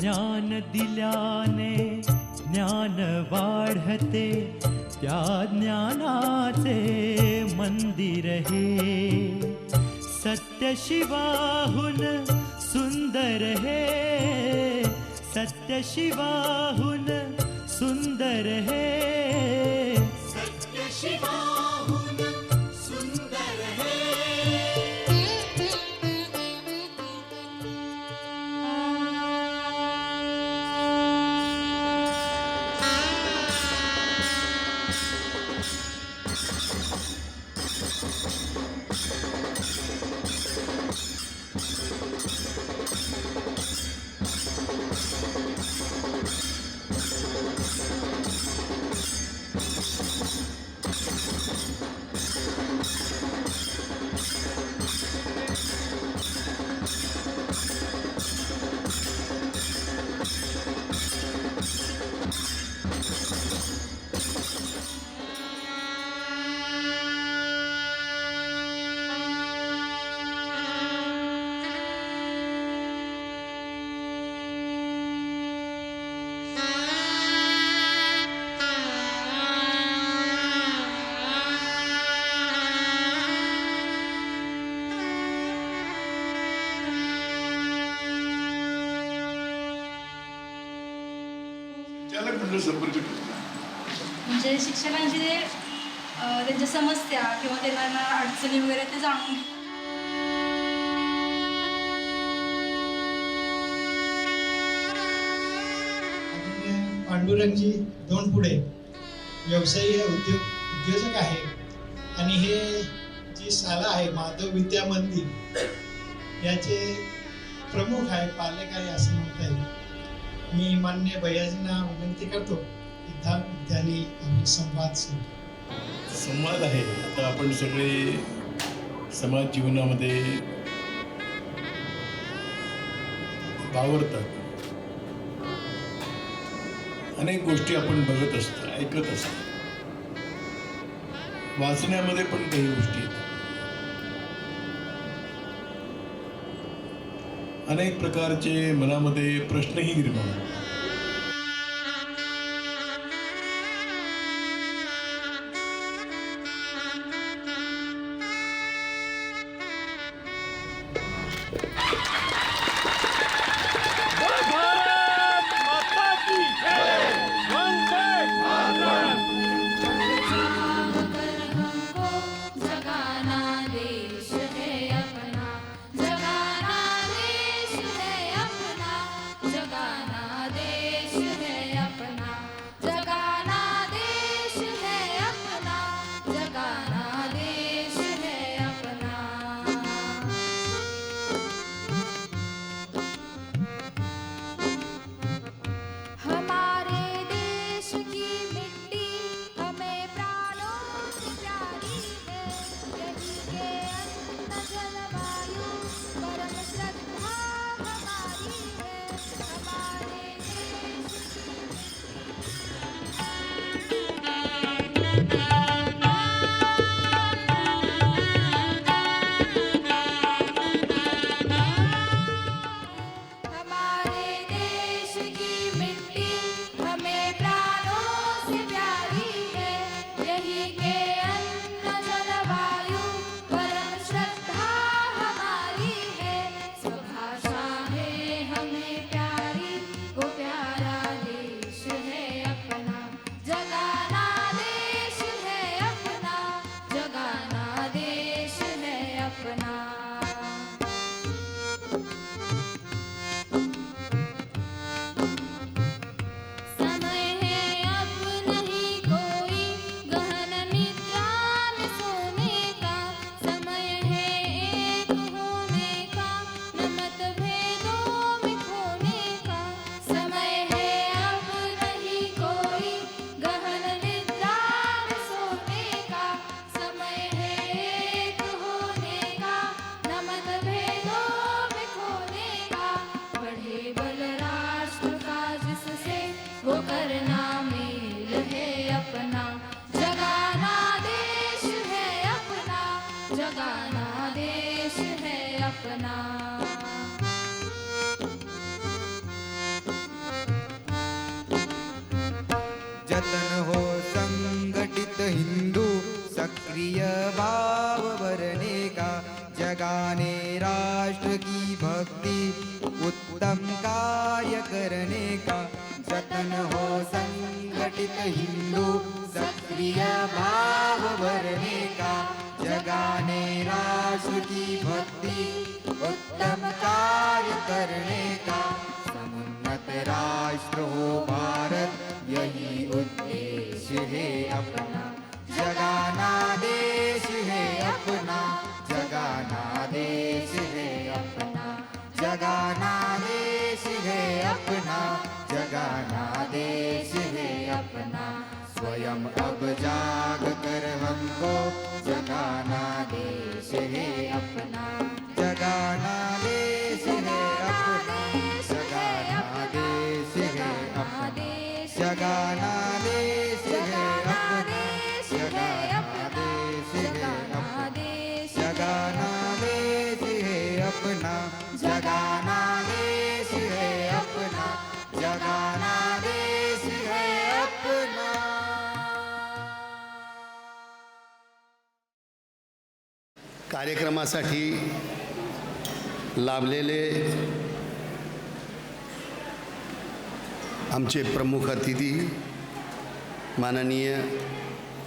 ज्ञान दिल्याने ज्ञान वाढते, त्या ज्ञानाचे मंदिर हे सत्य शिवाहून सुंदर हे, सत्य शिवाहून सुंदर हे, सत्य शिवाहून सुंदर हे. त्याला कुठलं संपर्क म्हणजे शिक्षकांची जे त्यांच्या समस्या किंवा त्यांना अडचणी वगैरे ते जाणून घेतो. पांडुरंगजी दोंडपुडे व्यवसायी उद्योजक आहे आणि हे जी शाळा आहे माधव विद्या मंदिर याचे प्रमुख आहे, पालक आहे असं म्हणता येईल. मी मान्य भैयाजींना विनंती करतो की त्यांनी आम्ही संवाद सुरू. संवाद आहे. आता आपण सगळे समाज जीवनामध्ये वावरतात, अनेक गोष्टी आपण बघत असतो, ऐकत असतो, वाचण्यामध्ये पण काही गोष्टी आहेत. अनेक प्रकारचे मनामध्ये प्रश्नही निर्माण होतात. करने का जतन हो, संगठित हिंदू सक्रिय भाव भरने का, जगाने राष्ट्र की भक्ति उत्तम कार्य करने का, समुन्नत राष्ट्र हो भारत यही उद्देश्य है अपना, जगाना देश है अपना, जगाना देश है अपना, जगाना देश है अपना, जगाना देश है अपना, स्वयं अब जाग कर हमको जगाना देश है अपना, जगाना देश है अपना, जगाना देश है अपना, जगाना देश है अपना, जगाना देश है अपना, जगाना देश है अपना, जगाना देश है अपना, जगाना देश है अपना। कार्यक्रमासाठी लाभलेले आमचे प्रमुख अतिथी माननीय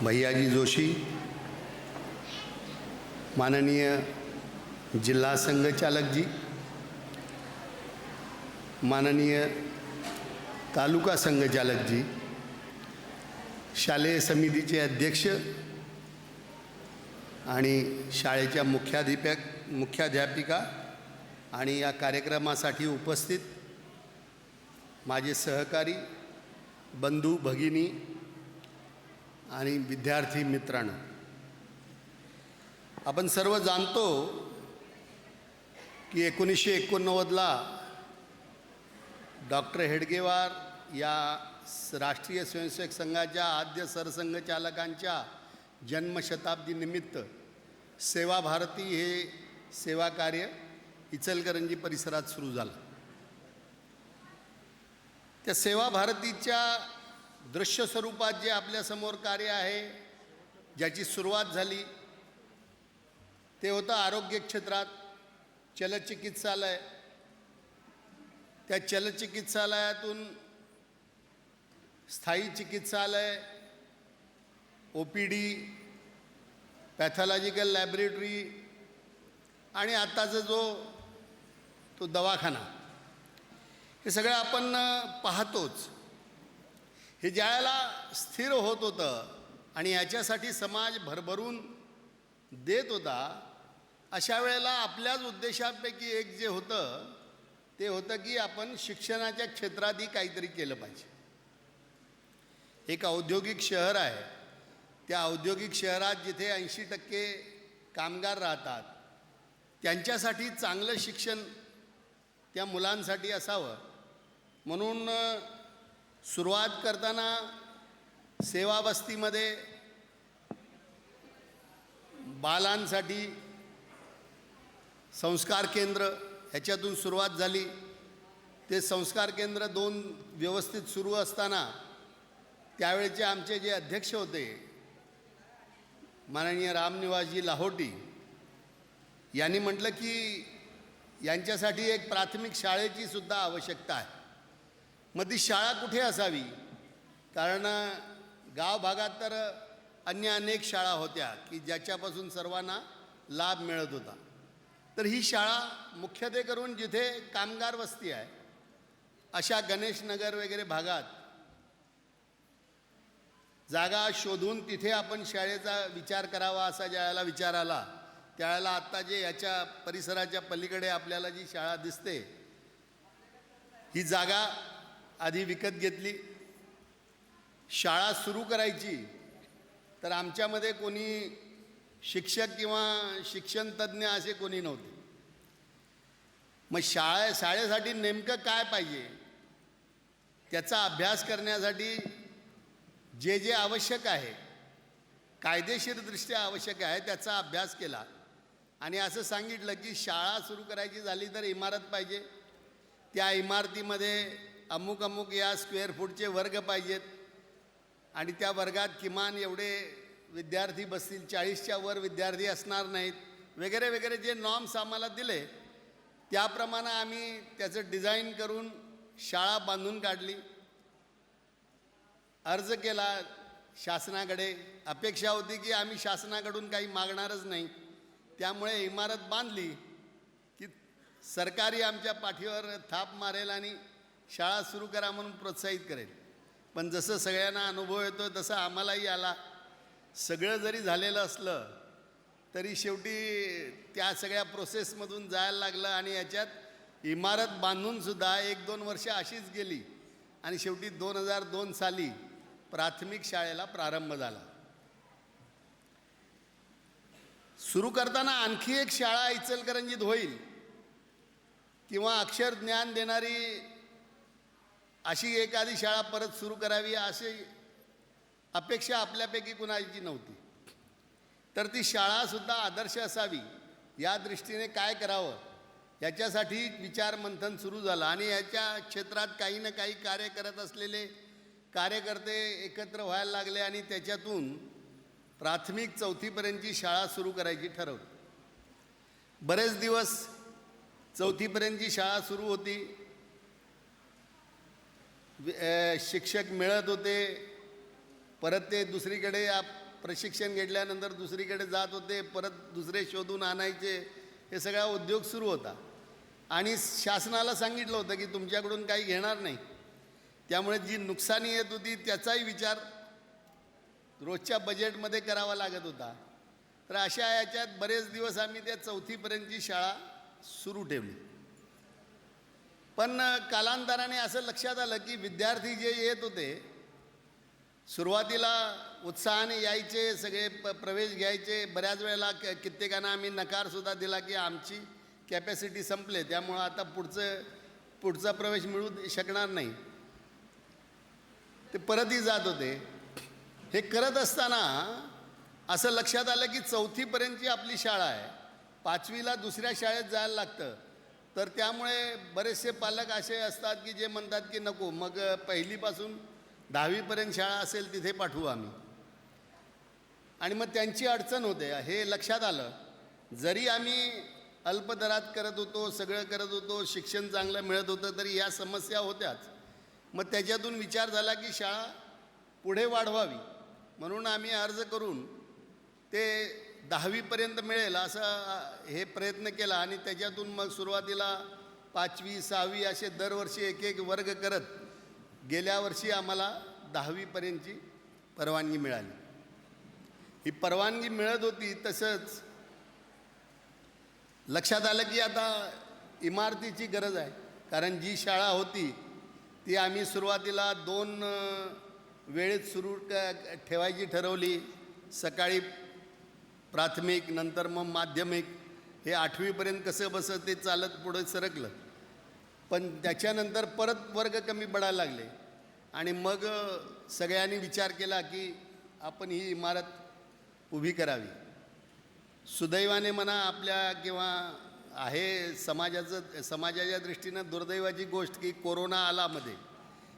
भैयाजी जोशी, माननीय जिल्हा संघचालकजी, माननीय तालुका संघचालकजी, शालेय समितीचे अध्यक्ष आणि शाळेच्या मुख्याध्यापिका आणि या कार्यक्रमासाठी उपस्थित माझे सहकारी, बंधू भगिनी आणि विद्यार्थी मित्रांनो, आपण सर्व जाणतो की 1989ला डॉक्टर हेडगेवार या राष्ट्रीय स्वयंसेवक संघाच्या आद्य सरसंघचालकांच्या जन्मशताब्दीनिमित्त सेवा भारती हे सेवा कार्य इचलकरंजी परिसरात सुरू झालं. त्या सेवा भारतीच्या दृश्य स्वरूपात जे आपल्यासमोर कार्य आहे, ज्याची सुरुवात झाली ते होतं आरोग्य क्षेत्रात चलचिकित्सालय. त्या चलचिकित्सालयातून स्थायी चिकित्सालय, OPD, पॅथॉलॉजिकल लॅबोरेटरी आणि आत्ताचा तो दवाखाना, हे सगळं आपण पाहतोच. हे ज्यावेळेला स्थिर होत होतं आणि याच्यासाठी समाज भरभरून देत होता, अशा वेळेला आपल्याच उद्देशांपैकी एक जे होतं ते होतं की आपण शिक्षणाच्या क्षेत्रातही काहीतरी केलं पाहिजे. एक औद्योगिक शहर आहे, त्या औद्योगिक शहरात जिथे 80% कामगार राहतात, त्यांच्यासाठी चांगलं शिक्षण त्या मुलांसाठी असावं म्हणून सुरुवात करताना सेवाबस्तीमध्ये बालांसाठी संस्कार केंद्र ह्याच्यातून सुरुवात झाली. ते संस्कार केंद्र 2 व्यवस्थित सुरू असताना त्यावेळेचे आमचे जे अध्यक्ष होते माननीय रामनिवासजी लाहोटी यांनी म्हटलं की यांच्यासाठी एक प्राथमिक शाळेची सुद्धा आवश्यकता आहे. मग ती शाळा कुठे असावी, कारण गाव भागात तर अन्य अनेक शाळा होत्या की ज्याच्यापासून सर्वांना लाभ मिळत होता. तर ही शाळा मुख्यत्वे करून जिथे कामगार वस्ती आहे अशा गणेशनगर वगैरे भागात जागा शोधून तिथे आपण शाळेचा विचार करावा असा ज्यावेळेला विचार आला, त्यावेळेला आत्ता जे याच्या परिसराच्या पलीकडे आपल्याला जी शाळा दिसते ही जागा आधी विकत घेतली. शाळा सुरू करायची तर आमच्यामध्ये कोणी शिक्षक किंवा शिक्षणतज्ञ असे कोणी नव्हते. मग शाळेसाठी नेमकं काय पाहिजे त्याचा अभ्यास करण्यासाठी जे जे आवश्यक आहे, कायदेशीरदृष्ट्या आवश्यक आहे त्याचा अभ्यास केला आणि असं सांगितलं की शाळा सुरू करायची झाली तर इमारत पाहिजे, त्या इमारतीमध्ये अमुक अमुक या स्क्वेअर फूटचे वर्ग पाहिजेत आणि त्या वर्गात किमान एवढे विद्यार्थी बसतील, 40च्या वर विद्यार्थी असणार नाहीत वगैरे वगैरे जे नॉर्म्स आम्हाला दिले त्याप्रमाणे आम्ही त्याचं डिझाईन करून शाळा बांधून काढली, अर्ज केला शासनाकडे. अपेक्षा होती की आम्ही शासनाकडून काही मागणारच नाही, त्यामुळे इमारत बांधली की सरकारी आमच्या पाठीवर थाप मारेल आणि शाळा सुरू करा म्हणून प्रोत्साहित करेल. पण जसं सगळ्यांना अनुभव येतो तसं आम्हालाही आला. सगळं जरी झालेलं असलं तरी शेवटी त्या सगळ्या प्रोसेसमधून जायला लागलं आणि याच्यात इमारत बांधूनसुद्धा 1-2 वर्ष अशीच गेली आणि शेवटी 2002 साली प्राथमिक शाळेला प्रारंभ झाला. सुरू करताना आणखी एक शाळा इचलकरंजीत होईल किंवा अक्षर ज्ञान देणारी अशी एखादी शाळा परत सुरू करावी अशी अपेक्षा आपल्यापैकी कुणाची नव्हती. तर ती शाळासुद्धा आदर्श असावी या दृष्टीने काय करावं याच्यासाठी विचार मंथन सुरू झालं आणि याच्या क्षेत्रात काही ना काही कार्य करत असलेले कार्यकर्ते एकत्र व्हायला लागले आणि त्याच्यातून प्राथमिक 4थीपर्यंतची शाळा सुरू करायची ठरवली. बरेच दिवस 4थीपर्यंतची शाळा सुरू होती. शिक्षक मिळत होते, परत ते दुसरीकडे प्रशिक्षण घेतल्यानंतर दुसरीकडे जात होते, परत दुसरे शोधून आणायचे, हे सगळा उद्योग सुरू होता. आणि शासनाला सांगितलं होतं की तुमच्याकडून काही घेणार नाही, त्यामुळे जी नुकसानी येत होती त्याचाही विचार रोजच्या बजेटमध्ये करावा लागत होता. तर अशा याच्यात बरेच दिवस आम्ही त्या 4थीपर्यंतची शाळा सुरू ठेवली. पण कालांतराने असं लक्षात आलं की विद्यार्थी जे येत होते सुरुवातीला उत्साहाने यायचे, सगळे प्रवेश घ्यायचे. बऱ्याच वेळेला कित्येकांना आम्ही नकारसुद्धा दिला की आमची कॅपॅसिटी संपले, त्यामुळं आता पुढचा प्रवेश मिळू शकणार नाही. ते परतही जात होते. हे करत असताना असं लक्षात आलं की 4थीपर्यंतची आपली शाळा आहे, 5वीला दुसऱ्या शाळेत जायला लागतं. तर त्यामुळे बरेचसे पालक असे असतात की जे म्हणतात की नको, मग 1लीपासून 10वीपर्यंत शाळा असेल तिथे पाठवू आम्ही. आणि मग त्यांची अडचण होते हे लक्षात आलं. जरी आम्ही अल्पदरात करत होतो, सगळं करत होतो, शिक्षण चांगलं मिळत होतं, तरी या समस्या होत्याच. मग त्याच्यातून विचार झाला की शाळा पुढे वाढवावी, म्हणून आम्ही अर्ज करून ते 10वीपर्यंत मिळेल असं हे प्रयत्न केला. आणि त्याच्यातून मग सुरुवातीला 5वी 6वी असे दरवर्षी एक वर्ग करत गेल्या वर्षी आम्हाला 10वीपर्यंतची परवानगी मिळाली. ही परवानगी मिळत होती तसंच लक्षात आलं की आता इमारतीची गरज आहे. कारण जी शाळा होती ती आम्ही सुरुवातीला 2 वेळेत सुरू ठेवायची ठरवली. सकाळी प्राथमिक, नंतर मग माध्यमिक. हे 8वीपर्यंत कसं बसं ते चालत पुढे सरकलं. पण त्याच्यानंतर परत वर्ग कमी पडायला लागले आणि मग सगळ्यांनी विचार केला की आपण ही इमारत उभी करावी. सुदैवाने म्हणा आपल्या किंवा आहे समाजाच्या दृष्टीनं दुर्दैवाची गोष्ट की कोरोना आला मध्ये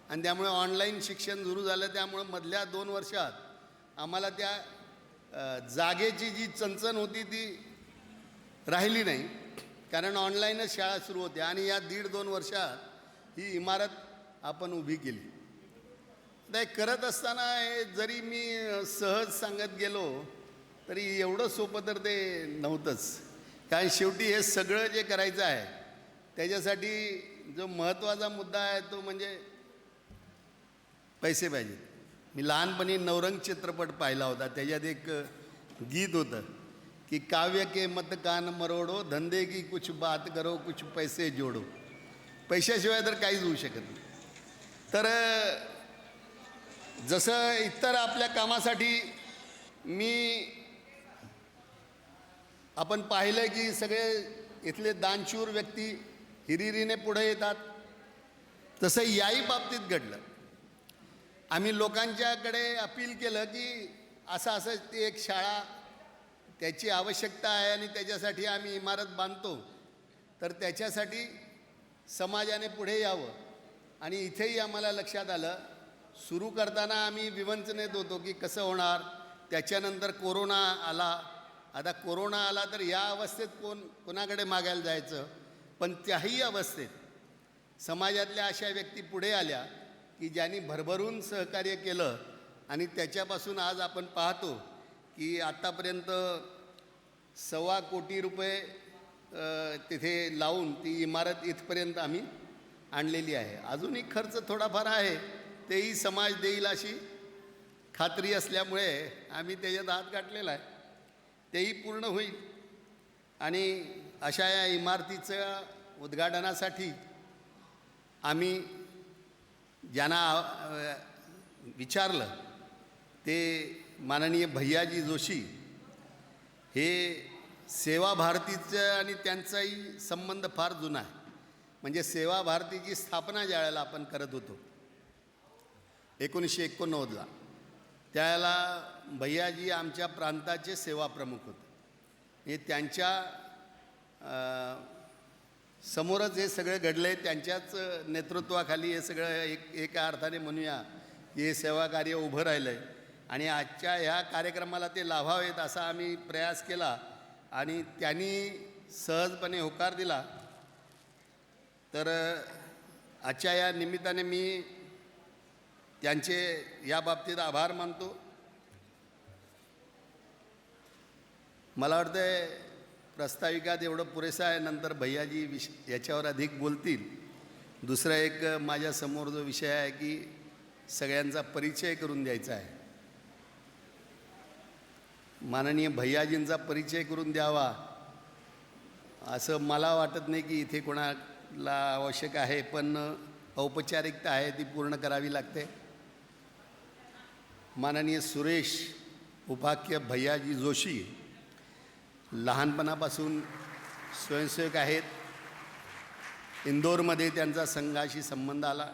आणि त्यामुळे ऑनलाईन शिक्षण सुरू झालं. त्यामुळं मधल्या 2 वर्षात आम्हाला त्या जागेची जी चणचण होती ती राहिली नाही, कारण ऑनलाईनच शाळा सुरू होत्या. आणि या 1.5-2 वर्षात ही इमारत आपण उभी केली. ते करत असताना हे जरी मी सहज सांगत गेलो तरी एवढं सोपं तर ते नव्हतंच. कारण शेवटी हे सगळं जे करायचं आहे त्याच्यासाठी जो महत्त्वाचा मुद्दा आहे तो म्हणजे पैसे पाहिजेत. मी लहानपणी नवरंग चित्रपट पाहिला होता, त्याच्यात एक गीत होतं की काव्य के मत कान मरोडो, धंदे की कुछ बात करो, कुछ पैसे जोडो. पैशाशिवाय तर काहीच होऊ शकत नाही. तर जसं इतर आपल्या कामासाठी आपण पाहिलं की सगळे इथले दानशूर व्यक्ती हिरिरीने पुढे येतात, तसं याही बाबतीत घडलं. आम्ही लोकांच्याकडे अपील केलं की असं ती एक शाळा त्याची आवश्यकता आहे आणि त्याच्यासाठी आम्ही इमारत बांधतो, तर त्याच्यासाठी समाजाने पुढे यावं. आणि इथेही आम्हाला लक्षात आलं, सुरू करताना आम्ही विवंचनेत होतो की कसं होणार. त्याच्यानंतर कोरोना आला. आता कोरोना आला तर या अवस्थेत कोणाकडे मागायला जायचं. पण त्याही अवस्थेत समाजातल्या अशा व्यक्ती पुढे आल्या की ज्यांनी भरभरून सहकार्य केलं आणि त्याच्यापासून आज आपण पाहतो की आत्तापर्यंत ₹1.25 कोटी तिथे लावून ती इमारत इथपर्यंत आम्ही आणलेली आहे. अजूनही खर्च थोडाफार आहे, तेही समाज देईल अशी खात्री असल्यामुळे आम्ही त्याच्यात हात गाठलेला आहे. तेही पूर्ण होईल आणि अशा या इमारतीच्या उद्घाटनासाठी आम्ही ज्यांना विचारलं ते माननीय भैयाजी जोशी हे सेवा भारतीचं आणि त्यांचाही संबंध फार जुना आहे. म्हणजे सेवा भारतीची स्थापना ज्या वेळेला आपण करत होतो 1989ला, त्यावेळेला भैयाजी आमच्या प्रांताचे सेवा प्रमुख होते. हे त्यांच्या समोरच हे सगळं घडलं आहे, त्यांच्याच नेतृत्वाखाली हे सगळं एका अर्थाने म्हणूया हे सेवा कार्य उभं राहिलं आहे. आणि आजच्या ह्या कार्यक्रमाला ते लाभावेत असा आम्ही प्रयास केला आणि त्यांनी सहजपणे होकार दिला. तर आजच्या या निमित्ताने मी त्यांचे या बाबतीत आभार मानतो. मला वाटतं प्रस्ताविकात एवढं पुरेसं आहे. नंतर भैयाजी याच्यावर अधिक बोलतील. दुसरा एक माझ्यासमोर जो विषय आहे की सगळ्यांचा परिचय करून द्यायचा आहे. माननीय भैयाजींचा परिचय करून द्यावा असं मला वाटत नाही की इथे कोणाला आवश्यक आहे, पण औपचारिकता आहे ती पूर्ण करावी लागते. माननीय सुरेश उपाख्य भैयाजी जोशी लहानपणापासून स्वयंसेवक आहेत. इंदोरमध्ये त्यांचा संघाशी संबंध आला.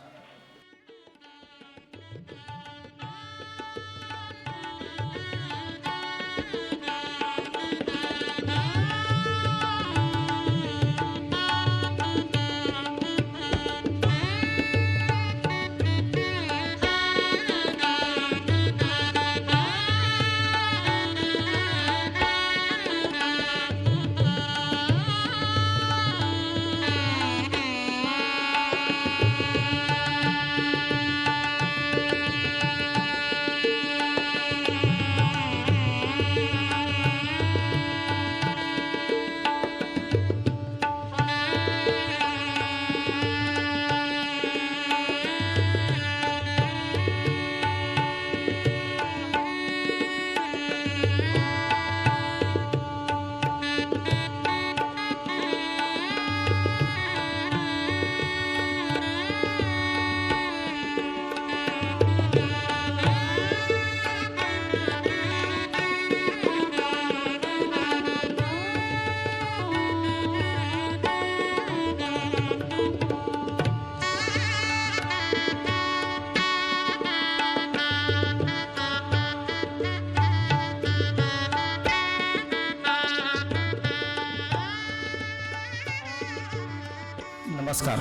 नमस्कार.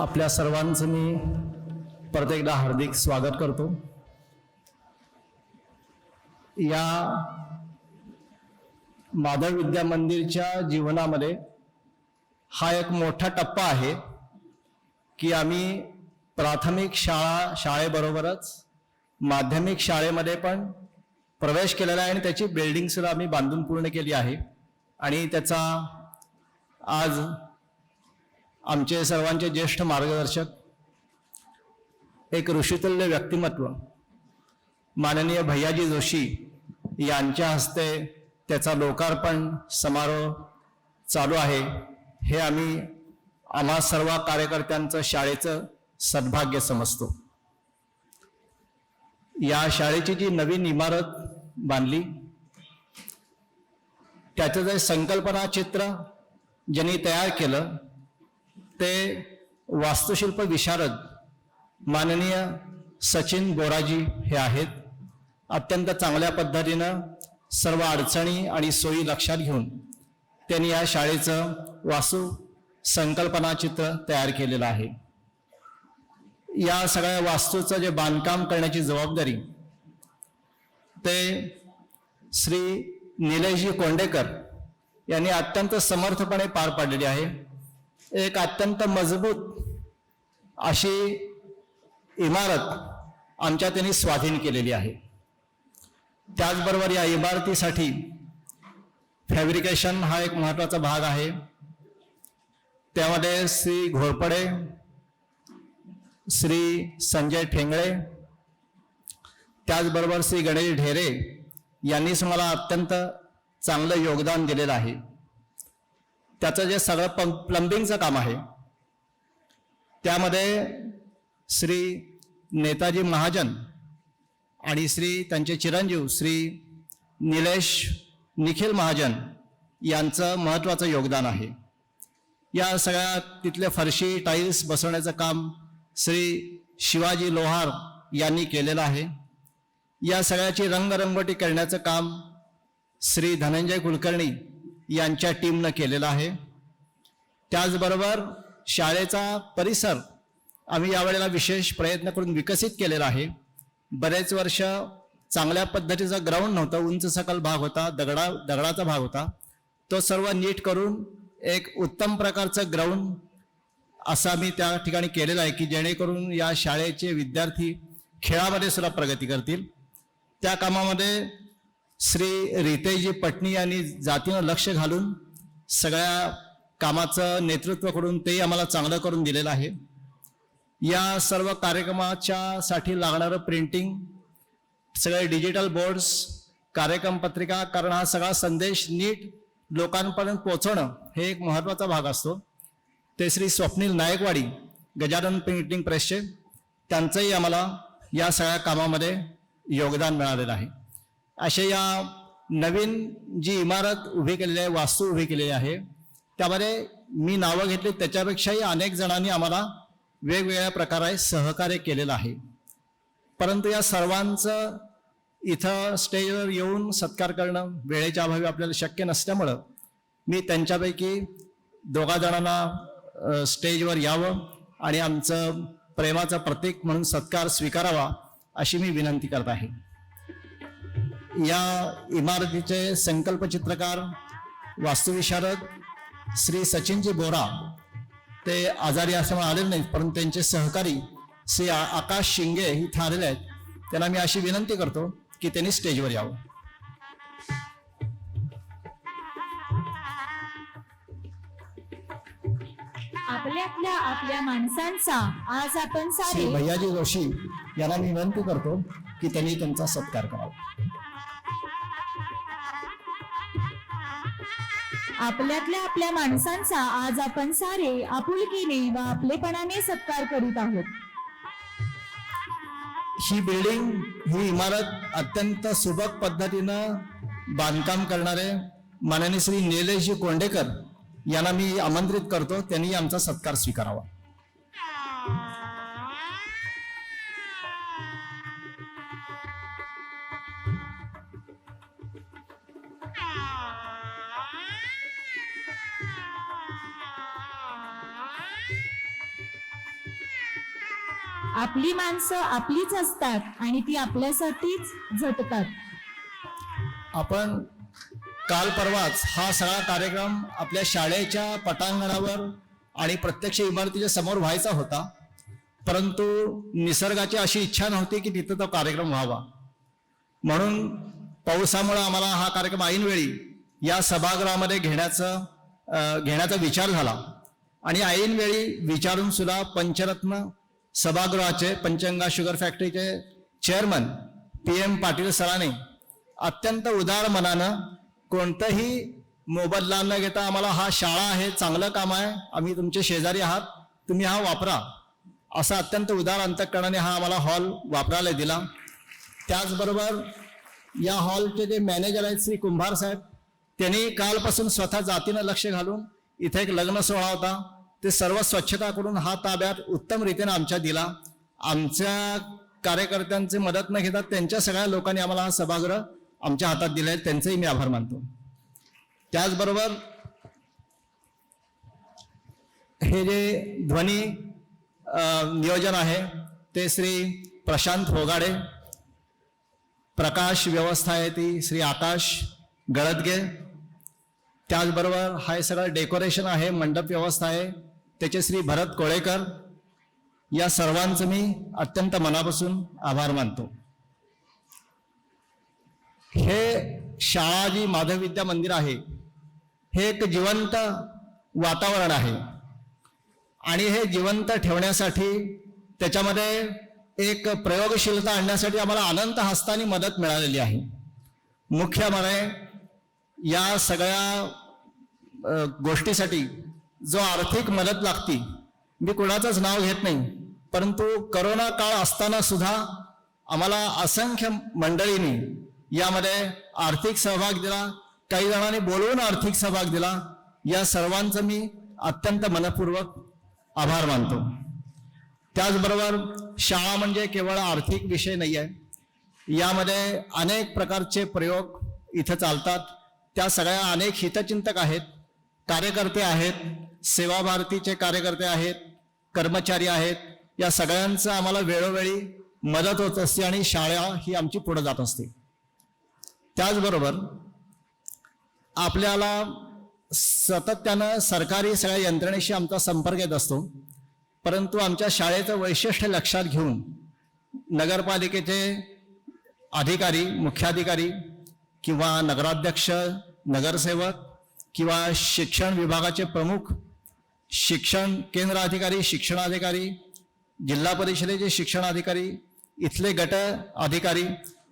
आपल्या सर्वांचं मी परत एकदा हार्दिक स्वागत करतो. या माधव विद्या मंदिरच्या जीवनामध्ये हा एक मोठा टप्पा आहे की आम्ही प्राथमिक शाळेबरोबरच माध्यमिक शाळेमध्ये पण प्रवेश केलेला आहे आणि त्याची बिल्डिंग सुद्धा आम्ही बांधून पूर्ण केली आहे. आणि त्याचा आज आमचे सर्वांचे ज्येष्ठ मार्गदर्शक, एक ऋषितुल्य व्यक्तिमत्व माननीय भैयाजी जोशी यांच्या हस्ते त्याचा लोकार्पण समारोह चालू आहे. हे आम्हा सर्व कार्यकर्त्यांचं शाळेचं सद्भाग्य समजतो. या शाळेची जी नवीन इमारत बांधली त्याचं जे संकल्पना चित्र ज्यांनी तयार केलं ते वास्तुशिल्प विशारद माननीय सचिन बोराजी हे आहेत. अत्यंत चांगल्या पद्धतीनं सर्व अडचणी आणि सोयी लक्षात घेऊन त्यांनी या शाळेचं वास्तू संकल्पना चित्र तयार केलेलं आहे. या सगळ्या वास्तूचं जे बांधकाम करण्याची जबाबदारी ते श्री निलेशजी कोंडेकर यांनी अत्यंत समर्थपणे पार पाडलेली आहे. एक अत्यंत मजबूत अशी इमारत आमच्या त्यांनी स्वाधीन केलेली आहे. त्याचबरोबर या इमारतीसाठी फॅब्रिकेशन हा एक महत्त्वाचा भाग आहे. त्यामध्ये श्री घोरपडे, श्री संजय ठेंगळे, त्याचबरोबर श्री गणेश ढेरे यांनीच मला अत्यंत चांगलं योगदान दिलेलं आहे. त्याचं जे सगळं प्लंबिंगचं काम आहे त्यामध्ये श्री नेताजी महाजन आणि श्री त्यांचे चिरंजीव श्री निखिल महाजन यांचं महत्त्वाचं योगदान आहे. या सगळ्या तिथले फरशी टाईल्स बसवण्याचं काम श्री शिवाजी लोहार यांनी केलेलं आहे. या सगळ्याची रंगरंगोटी करण्याचं काम श्री धनंजय कुलकर्णी यांच्या टीमनं केलेलं आहे. त्याचबरोबर शाळेचा परिसर आम्ही यावेळेला विशेष प्रयत्न करून विकसित केलेला आहे. बरेच वर्ष चांगल्या पद्धतीचा ग्राउंड नव्हता, उंच सकल भाग होता, दगडाचा भाग होता. तो सर्व नीट करून एक उत्तम प्रकारचं ग्राउंड असा मी त्या ठिकाणी केलेला आहे की जेणेकरून या शाळेचे विद्यार्थी खेळामध्ये सुद्धा प्रगती करतील. त्या कामामध्ये श्री रितेशजी पटणी यांनी जातीनं लक्ष घालून सगळ्या कामाचं नेतृत्व करून ते आम्हाला चांगलं करून दिलेलं आहे. या सर्व कार्यक्रमाच्या साठी लागणारं प्रिंटिंग, सगळे डिजिटल बोर्ड्स, कार्यक्रम पत्रिका, कारण हा सगळा संदेश नीट लोकांपर्यंत पोहोचवणं हे एक महत्त्वाचा भाग असतो. ते श्री स्वप्नील नायकवाडी गजानन प्रिंटिंग प्रेसचे, त्यांचंही आम्हाला या सगळ्या कामामध्ये योगदान मिळालेलं आहे. अशा या नवीन जी इमारत उभी केलेली आहे, वास्तू उभी केलेली आहे, त्यामध्ये मी नावं घेतली त्याच्यापेक्षाही अनेक जणांनी आम्हाला वेगवेगळ्या प्रकारे सहकार्य केलेलं आहे. परंतु या सर्वांचं इथं स्टेजवर येऊन सत्कार करणं वेळेच्या अभावी आपल्याला शक्य नसल्यामुळं मी त्यांच्यापैकी दोघा जणांना स्टेजवर यावं आणि आमचं प्रेमाचं प्रतीक म्हणून सत्कार स्वीकारावा अशी मी विनंती करत आहे. या इमारतीचे संकल्प चित्रकार, वास्तुविशारद श्री सचिनजी बोरा, ते आजारी असल्यामुळे आलेले नाहीत, परंतु त्यांचे सहकारी श्री आकाश शिंगे इथं आलेले आहेत. त्यांना मी अशी विनंती करतो की त्यांनी स्टेजवर यावं. आपल्या माणसांचा आज आपण श्री सारे भैयाजी जोशी यांना मी विनंती करतो की त्यांनी त्यांचा सत्कार करावा. आपल्या माणसांचा आज आपण सारे आपुलकीने व आपलेपणाने सत्कार करीत आहोत. ही बिल्डिंग, ही इमारत अत्यंत सुबक पद्धतीनं बांधकाम करणारे माननीय श्री निलेशजी कोंडेकर यांना मी आमंत्रित करतो, त्यांनी आमचा सत्कार स्वीकारावा. आपली माणसं आपलीच असतात आणि ती आपल्यासाठीच झटतात. आपण काल परवाच हा सगळा कार्यक्रम आपल्या शाळेच्या पटांगणावर आणि प्रत्यक्ष इमारतीच्या समोर व्हायचा होता, परंतु निसर्गाची अशी इच्छा नव्हती की तिथं तो कार्यक्रम व्हावा. म्हणून पावसामुळे आम्हाला हा कार्यक्रम ऐनवेळी या सभागृहामध्ये घेण्याचा विचार झाला आणि ऐनवेळी विचारून सुद्धा पंचरत्न सभागृहाचे, पंचगंगा शुगर फॅक्टरीचे चेअरमन PM पाटील सरांनी अत्यंत उदार मनानं कोणतंही मोबदला न घेता आम्हाला हा शाळा आहे, चांगलं काम आहे, आम्ही तुमचे शेजारी आहात, तुम्ही हा वापरा, असा अत्यंत उदार अंतःकरणाने हा आम्हाला हॉल वापरायला दिला. त्याचबरोबर या हॉलचे जे मॅनेजर आहेत श्री कुंभार साहेब, त्यांनी कालपासून स्वतः जातीनं लक्ष घालून इथे एक लग्न सोहळा होता, ते सर्व स्वच्छता करून हा ताब्यात उत्तम रीतीने आमच्या दिला. आमच्या कार्यकर्त्यांची मदत न घेता त्यांच्या सगळ्या लोकांनी आम्हाला हा सभागृह आमच्या हातात दिले, त्यांचेही मी आभार मानतो. त्याचबरोबर हे जे ध्वनी नियोजन आहे ते श्री प्रशांत होगाडे, प्रकाश व्यवस्था आहे ती श्री आकाश गळदगे, त्याचबरोबर हा सगळं डेकोरेशन आहे, मंडप व्यवस्था आहे त्याचे श्री भरत कोळेकर या सर्वांचं मी अत्यंत मनापासून आभार मानतो. हे शाळा जी माधव विद्या मंदिर आहे हे एक जिवंत वातावरण आहे आणि हे जिवंत ठेवण्यासाठी त्याच्यामध्ये एक प्रयोगशीलता आणण्यासाठी आम्हाला अनंत हस्तांनी मदत मिळालेली आहे. मुख्य म्हणजे या सगळ्या गोष्टीसाठी जो आर्थिक मदत लागती, मी कोणाचंच नाव घेत नाही, परंतु करोना काळ असताना सुद्धा आम्हाला असंख्य मंडळींनी यामध्ये आर्थिक सहभाग दिला, काही जणांनी बोलवून आर्थिक सहभाग दिला. या सर्वांचं मी अत्यंत मनपूर्वक आभार मानतो. त्याचबरोबर शाळा म्हणजे केवळ आर्थिक विषय नाही आहे, यामध्ये अनेक प्रकारचे प्रयोग इथं चालतात. त्या सगळ्या अनेक हितचिंतक आहेत, कार्यकर्ते आहेत, सेवा भारतीचे कार्यकर्ते आहेत, कर्मचारी आहेत. या सगळ्यांचं आम्हाला वेळोवेळी मदत होत असते आणि शाळा ही आमची पुढे जात असते. त्याचबरोबर आपल्याला सातत्यानं सरकारी सगळ्या यंत्रणेशी आमचा संपर्क येत असतो, परंतु आमच्या शाळेचं वैशिष्ट्य लक्षात घेऊन नगरपालिकेचे अधिकारी, मुख्याधिकारी किंवा नगराध्यक्ष, नगरसेवक किंवा शिक्षण विभागाचे प्रमुख, शिक्षण केंद्र अधिकारी, शिक्षणाधिकारी, जिल्हा परिषदेचे शिक्षणाधिकारी, इथले गट अधिकारी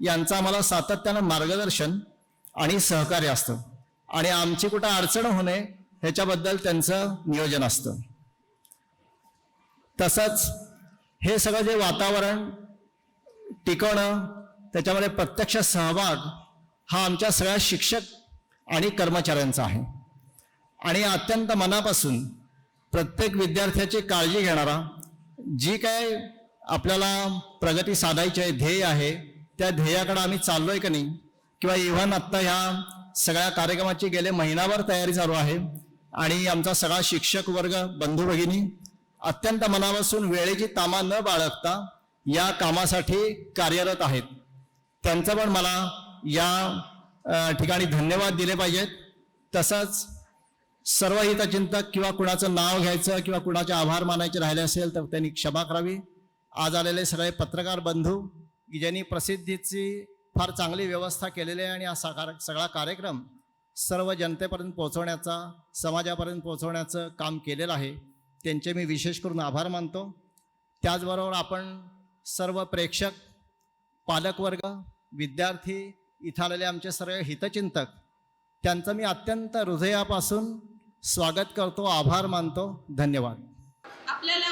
यांचं आम्हाला सातत्यानं मार्गदर्शन आणि सहकार्य असतं आणि आमची कुठं अडचण होणे ह्याच्याबद्दल त्यांचं नियोजन असतं. तसंच हे सगळं जे वातावरण टिकवणं, त्याच्यामध्ये प्रत्यक्ष सहभाग हा आमच्या सगळ्या शिक्षक आणि कर्मचाऱ्यांचा आहे आणि अत्यंत मनापासून प्रत्येक विद्यार्थ्याची काळजी घेणारा, जी काय आपल्याला प्रगती साधायची आहे, ध्येय आहे, त्या ध्येयाकडे आम्ही चाललोय का नाही, किंवा इव्हन आत्ता ह्या सगळ्या कार्यक्रमाची गेले महिनाभर तयारी चालू आहे आणि आमचा सगळा शिक्षक वर्ग, बंधू भगिनी अत्यंत मनापासून वेळेची तामा न बाळगता या कामासाठी कार्यरत आहेत. त्यांचं पण मला या ठिकाणी धन्यवाद दिले पाहिजेत. तसंच सर्व हितचिंतक किंवा कुणाचं नाव घ्यायचं किंवा कुणाचे आभार मानायचे राहिले असेल तर त्यांनी क्षमा करावी. आज आलेले सगळे पत्रकार बंधू की ज्यांनी प्रसिद्धीची फार चांगली व्यवस्था केलेली आहे आणि हा सगळा कार्यक्रम सर्व जनतेपर्यंत पोहोचवण्याचा, समाजापर्यंत पोहोचवण्याचं काम केलेलं आहे, त्यांचे मी विशेष करून आभार मानतो. त्याचबरोबर आपण सर्व प्रेक्षक, पालकवर्ग, विद्यार्थी, इथं आलेले आमचे सर्व हितचिंतक, त्यांचं मी अत्यंत हृदयापासून स्वागत करतो, आभार मानतो. धन्यवाद. आपल्याला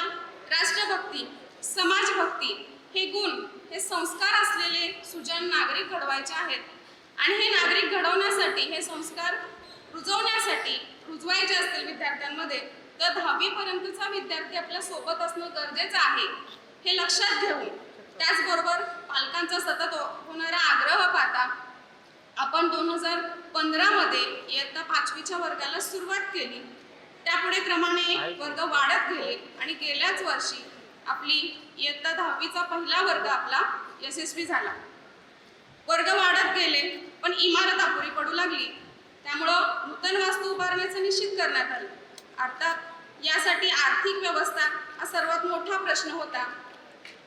राष्ट्रभक्ती, समाजभक्ती हे गुण, हे संस्कार असलेले सुजन नागरिक घडवायचे आहेत आणि हे नागरिक घडवण्यासाठी, हे संस्कार रुजवायचे असतील विद्यार्थ्यांमध्ये, तर 10वी पर्यंतचा विद्यार्थी आपल्या सोबत असणं गरजेचं आहे, हे लक्षात घेऊन. त्याचबरोबर पालकांचा सतत होणारा आग्रह पाहता आपण 2015 मध्ये इयत्ता 5वीच्या वर्गाला सुरुवात केली. त्यापुढे क्रमाने वर्ग वाढत गेले आणि गेल्याच वर्षी आपली इयत्ता 10वीचा पहिला वर्ग आपला यशस्वी झाला. वर्ग वाढत गेले पण इमारत अपुरी पडू लागली, त्यामुळं नूतन वास्तू उभारण्याचं निश्चित करण्यात आलं. अर्थात यासाठी आर्थिक व्यवस्था हा सर्वात मोठा प्रश्न होता.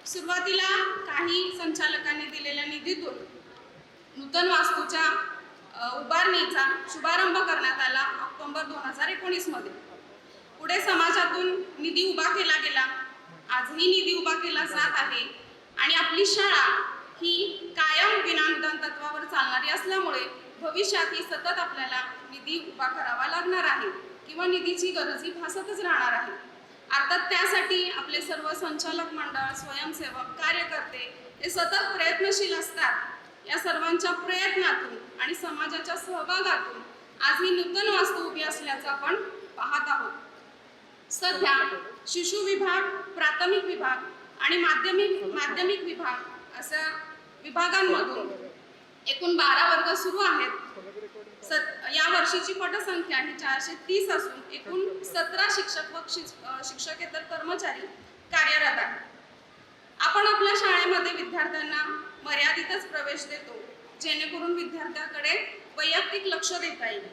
सुरुवातीला काही संचालकांनी दिलेल्या निधीतून नूतन वास्तूच्या उभारणीचा शुभारंभ करण्यात आला ऑक्टोबर 2019 मध्ये. पुढे समाजातून निधी उभा केला गेला, आजही निधी उभा केला जात आहे आणि आपली शाळा ही कायम विनानुदान तत्वावर चालणारी असल्यामुळे भविष्यातही सतत आपल्याला निधी उभा करावा लागणार आहे किंवा निधीची गरजही भासतच राहणार आहे. अर्थात त्यासाठी आपले सर्व संचालक मंडळ, स्वयंसेवक, कार्यकर्ते हे सतत प्रयत्नशील असतात. या सर्वांच्या प्रयत्नातून आणि समाजाच्या सहभागातून आज ही नूतन वास्तू उभी असल्याचं आपण पाहत आहोत. सध्या शिशु विभाग, प्राथमिक विभाग आणि माध्यमिक विभाग अशा विभागांमधून एकूण 12 वर्ग सुरू आहेत. या वर्षीची पटसंख्या ही 430 असून एकूण 17 शिक्षक व शिक्षकेतर कर्मचारी कार्यरत आहेत. आपण आपल्या शाळेमध्ये विद्यार्थ्यांना मर्यादितच प्रवेश देतो, जेणेकरून विद्यार्थ्याकडे वैयक्तिक लक्ष देता येईल.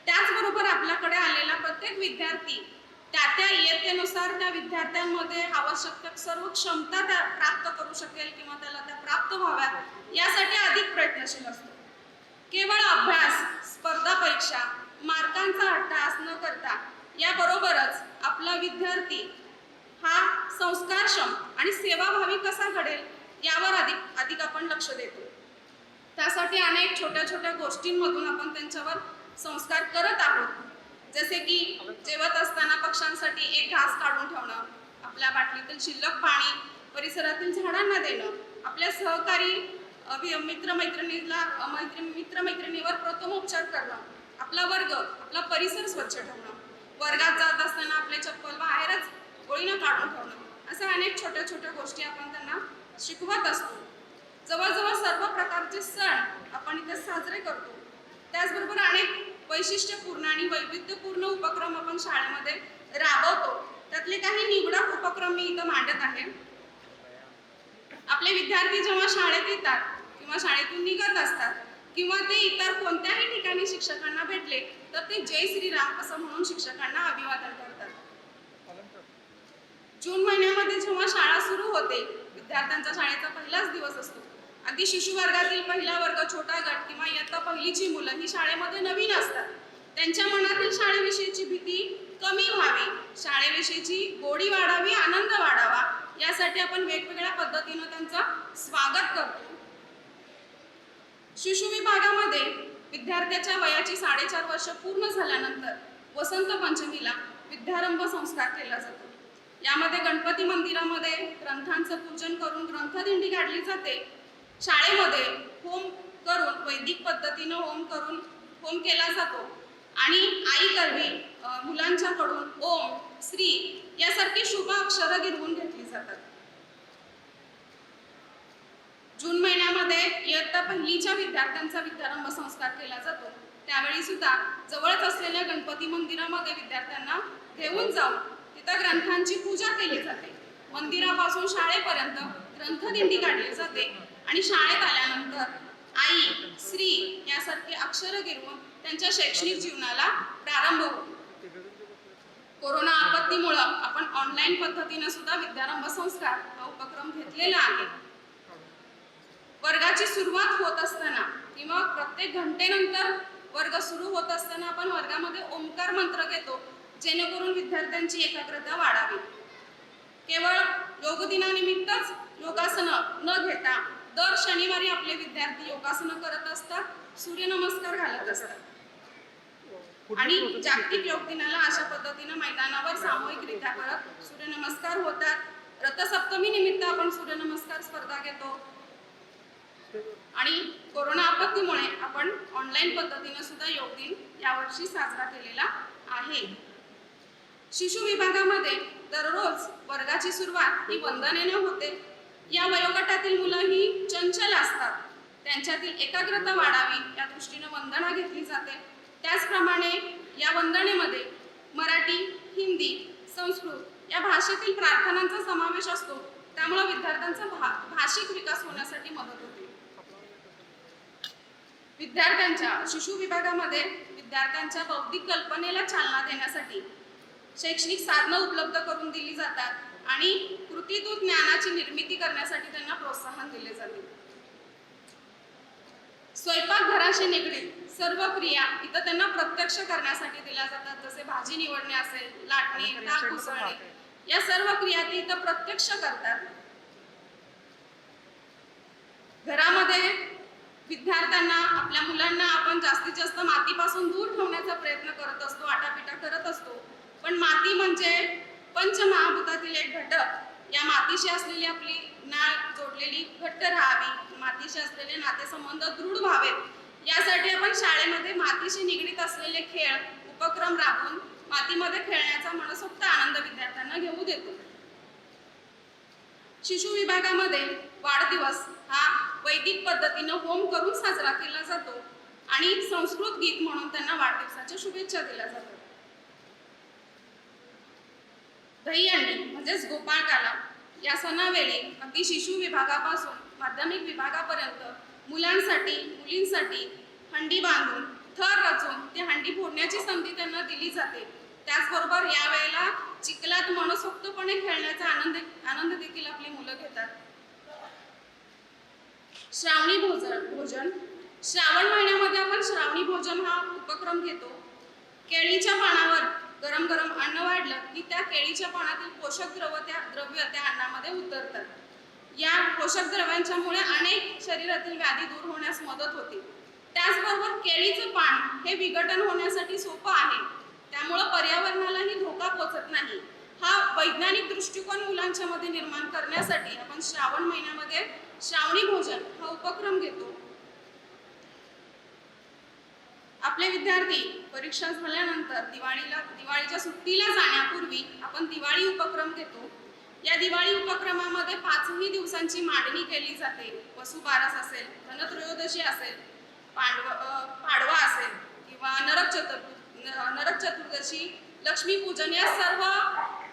त्याचबरोबर आपल्याकडे आलेला प्रत्येक विद्यार्थी त्या इयत्तेनुसार त्या विद्यार्थ्यांमध्ये आवश्यक त्या सर्व क्षमता त्या प्राप्त करू शकेल किंवा त्याला त्या प्राप्त व्हाव्यात यासाठी अधिक प्रयत्नशील असतो. केवळ अभ्यास, स्पर्धा परीक्षा, मार्कांचा अट्टहास न करता याबरोबरच आपला विद्यार्थी हा संस्कारक्षम आणि सेवाभावी कसा घडेल यावर अधिक आपण लक्ष देतो. त्यासाठी अनेक छोट्या छोट्या गोष्टींमधून आपण त्यांच्यावर संस्कार करत आहोत. जसे की जेवत असताना पक्ष्यांसाठी एक घास काढून ठेवणं, आपल्या बाटलीतील शिल्लक पाणी परिसरातील झाडांना देणं, आपल्या सहकारी मित्रमैत्रिणीवर प्रथमोपचार करणं, आपला वर्ग, आपला परिसर स्वच्छ ठेवणं, वर्गात जात असताना आपले चप्पल बाहेरच ओळीनं काढून ठेवणं, अशा अनेक छोट्या छोट्या गोष्टी आपण त्यांना शिकवत असतो. जवळजवळ सर्व प्रकारचे सण आपण इथे साजरे करतो. त्याचबरोबर अनेक वैशिष्ट्यपूर्ण आणि वैविध्यपूर्ण उपक्रम आपण शाळेमध्ये राबवतो. त्यातले काही निवडक उपक्रम मी इथं मांडत आहे. आपले विद्यार्थी जेव्हा शाळेत येतात किंवा शाळेतून निघत असतात किंवा ते इतर कोणत्याही ठिकाणी शिक्षकांना भेटले तर ते जय श्रीराम असं म्हणून शिक्षकांना अभिवादन करतात. जून महिन्यामध्ये जेव्हा शाळा सुरू होते, विद्यार्थ्यांचा शाळेचा पहिलाच दिवस असतो. अगदी शिशु वर्गातील पहिला वर्ग, छोटा गट किंवा इयत्ता पहिलीची मुलं ही शाळेमध्ये नवीन असतात. त्यांच्या मनातील शाळेविषयीची भीती कमी व्हावी, शाळेविषयीची गोडी वाढावी, आनंद वाढावा यासाठी आपण वेगवेगळ्या पद्धतीनं त्यांचं स्वागत करतो. शिशु विभागामध्ये विद्यार्थ्याच्या वयाची 4.5 वर्ष पूर्ण झाल्यानंतर वसंत पंचमीला विद्यारंभ संस्कार केला जातो. यामध्ये गणपती मंदिरामध्ये ग्रंथांचं पूजन करून ग्रंथदिंडी काढली जाते. शाळेमध्ये होम करून वैदिक पद्धतीनं होम केला जातो आणि आई करवी मुलांच्याकडून ओम, श्री यासारखी शुभ अक्षरं गिरवून घेतली जातात. जून महिन्यामध्ये इयत्ता पहिलीच्या विद्यार्थ्यांचा विद्यारंभ संस्कार केला जातो. त्यावेळी सुद्धा जवळच असलेल्या गणपती मंदिरामध्ये विद्यार्थ्यांना घेऊन जाऊन तिथं ग्रंथांची पूजा केली जाते. मंदिरापासून शाळेपर्यंत ग्रंथदिंडी काढली जाते आणि शाळेत आल्यानंतर आई, श्री यासारखी अक्षरं गिरवून त्यांच्या शैक्षणिक जीवनाला प्रारंभ होतो. कोरोना आपत्तीमुळे आपण ऑनलाईन पद्धतीने सुद्धा विद्यारंभ संस्कार हा उपक्रम घेतलेला आहे. वर्गाची सुरुवात होत असताना किंवा प्रत्येक घंटेनंतर वर्ग सुरू होत असताना आपण वर्गामध्ये ओंकार मंत्र घेतो, जेणेकरून विद्यार्थ्यांची एकाग्रता वाढावी. केवळ योग दिनानिमित्तच योगासनं न घेता दर शनिवारी आपले विद्यार्थी योगासनं करत असतात, सूर्यनमस्कार घालत असतात आणि जागतिक योग दिनाला अशा पद्धतीनं मैदानावर सामूहिकरित्या करत सूर्यनमस्कार होतात. रथसप्तमी निमित्त आपण सूर्यनमस्कार स्पर्धा घेतो आणि कोरोना आपत्तीमुळे आपण ऑनलाईन पद्धतीने सुद्धा योग दिन यावर्षी साजरा केलेला आहे. शिशु विभागामध्ये दररोज वर्गाची सुरुवात ही वंदनेने होते. या वयोगटातील मुलं ही चंचल असतात, त्यांच्यातील एकाग्रता वाढावी या दृष्टीने वंदना घेतली जाते. त्याचप्रमाणे या वंदनेमध्ये मराठी, हिंदी, संस्कृत या भाषेतील प्रार्थनांचा समावेश असतो. त्यामुळे विद्यार्थ्यांचा भाषिक विकास होण्यासाठी मदत होते. विद्यार्थ्यांच्या शिशु विभागामध्ये विद्यार्थ्यांच्या बौद्धिक कल्पनेला चालना देण्यासाठी शैक्षणिक साधनं उपलब्ध करून दिली जातात आणि कृतीतून ज्ञानाची निर्मिती करण्यासाठी त्यांना प्रोत्साहन दिले जाते. स्वयंपाकघराशी निगडीत सर्व क्रिया इथं त्यांना प्रत्यक्ष करण्यासाठी दिल्या जातात. जसे भाजी निवडणे असेल, लाटणे, ताक उसळणे या सर्व क्रिया ते इथं प्रत्यक्ष करतात. घरामध्ये विद्यार्थ्यांना, आपल्या मुलांना आपण जास्तीत जास्त मातीपासून दूर ठेवण्याचा प्रयत्न करत असतो, आटापिटा करत असतो. पण माती म्हणजे पंचमहाभूतातील एक घटक. या मातीशी असलेली आपली नाळ जोडलेली घट्ट राहावी, मातीशी असलेले नातेसंबंध दृढ व्हावेत यासाठी आपण शाळेमध्ये मातीशी निगडीत असलेले खेळ, उपक्रम राबवून मातीमध्ये खेळण्याचा मनसोक्त आनंद विद्यार्थ्यांना घेऊ देतो. शिशु विभागामध्ये वाढदिवस हा वैदिक पद्धतीनं होम करून साजरा केला जातो आणि संस्कृत गीत म्हणून त्यांना वाढदिवसाच्या शुभेच्छा दिल्या जातात. दहीहंडी म्हणजेच गोपाळकाला या सणावेळी अगदी शिशु विभागापासून माध्यमिक विभागापर्यंत मुलांसाठी, मुलींसाठी हंडी बांधून थर रचून ती हंडी फोडण्याची संधी त्यांना दिली जाते. त्याचबरोबर यावेळेला चिखलात मनसोक्तपणे खेळण्याचा आनंद देखील आपली मुलं घेतात. श्रावणी भोजन श्रावण महिन्यामध्ये आपण श्रावणी भोजन हा उपक्रम घेतो. केळीच्या पानावर गरम गरम अन्न वाढलं की त्या केळीच्या पानातील पोषक द्रव्य त्या अन्नामध्ये उतरतात. या पोषक द्रव्यांच्यामुळे अनेक शरीरातील व्याधी दूर होण्यास मदत होते. त्याचबरोबर केळीचं पान हे विघटन होण्यासाठी सोपं आहे, त्यामुळं पर्यावरणालाही धोका पोचत नाही. हा वैज्ञानिक दृष्टिकोन मुलांच्या मध्ये निर्माण करण्यासाठी आपण श्रावण महिन्यामध्ये श्रावणी भोजन हा उपक्रम घेतो. आपले विद्यार्थी परीक्षा झाल्यानंतर दिवाळीच्या सुट्टीला जाण्यापूर्वी आपण दिवाळी उपक्रम घेतो. या दिवाळी उपक्रमामध्ये 5ही दिवसांची मांडणी केली जाते. वसुबारस असेल, धनत्रयोदशी असेल, पाडवा असेल किंवा नरक चतुर्दशी, लक्ष्मीपूजन या सर्व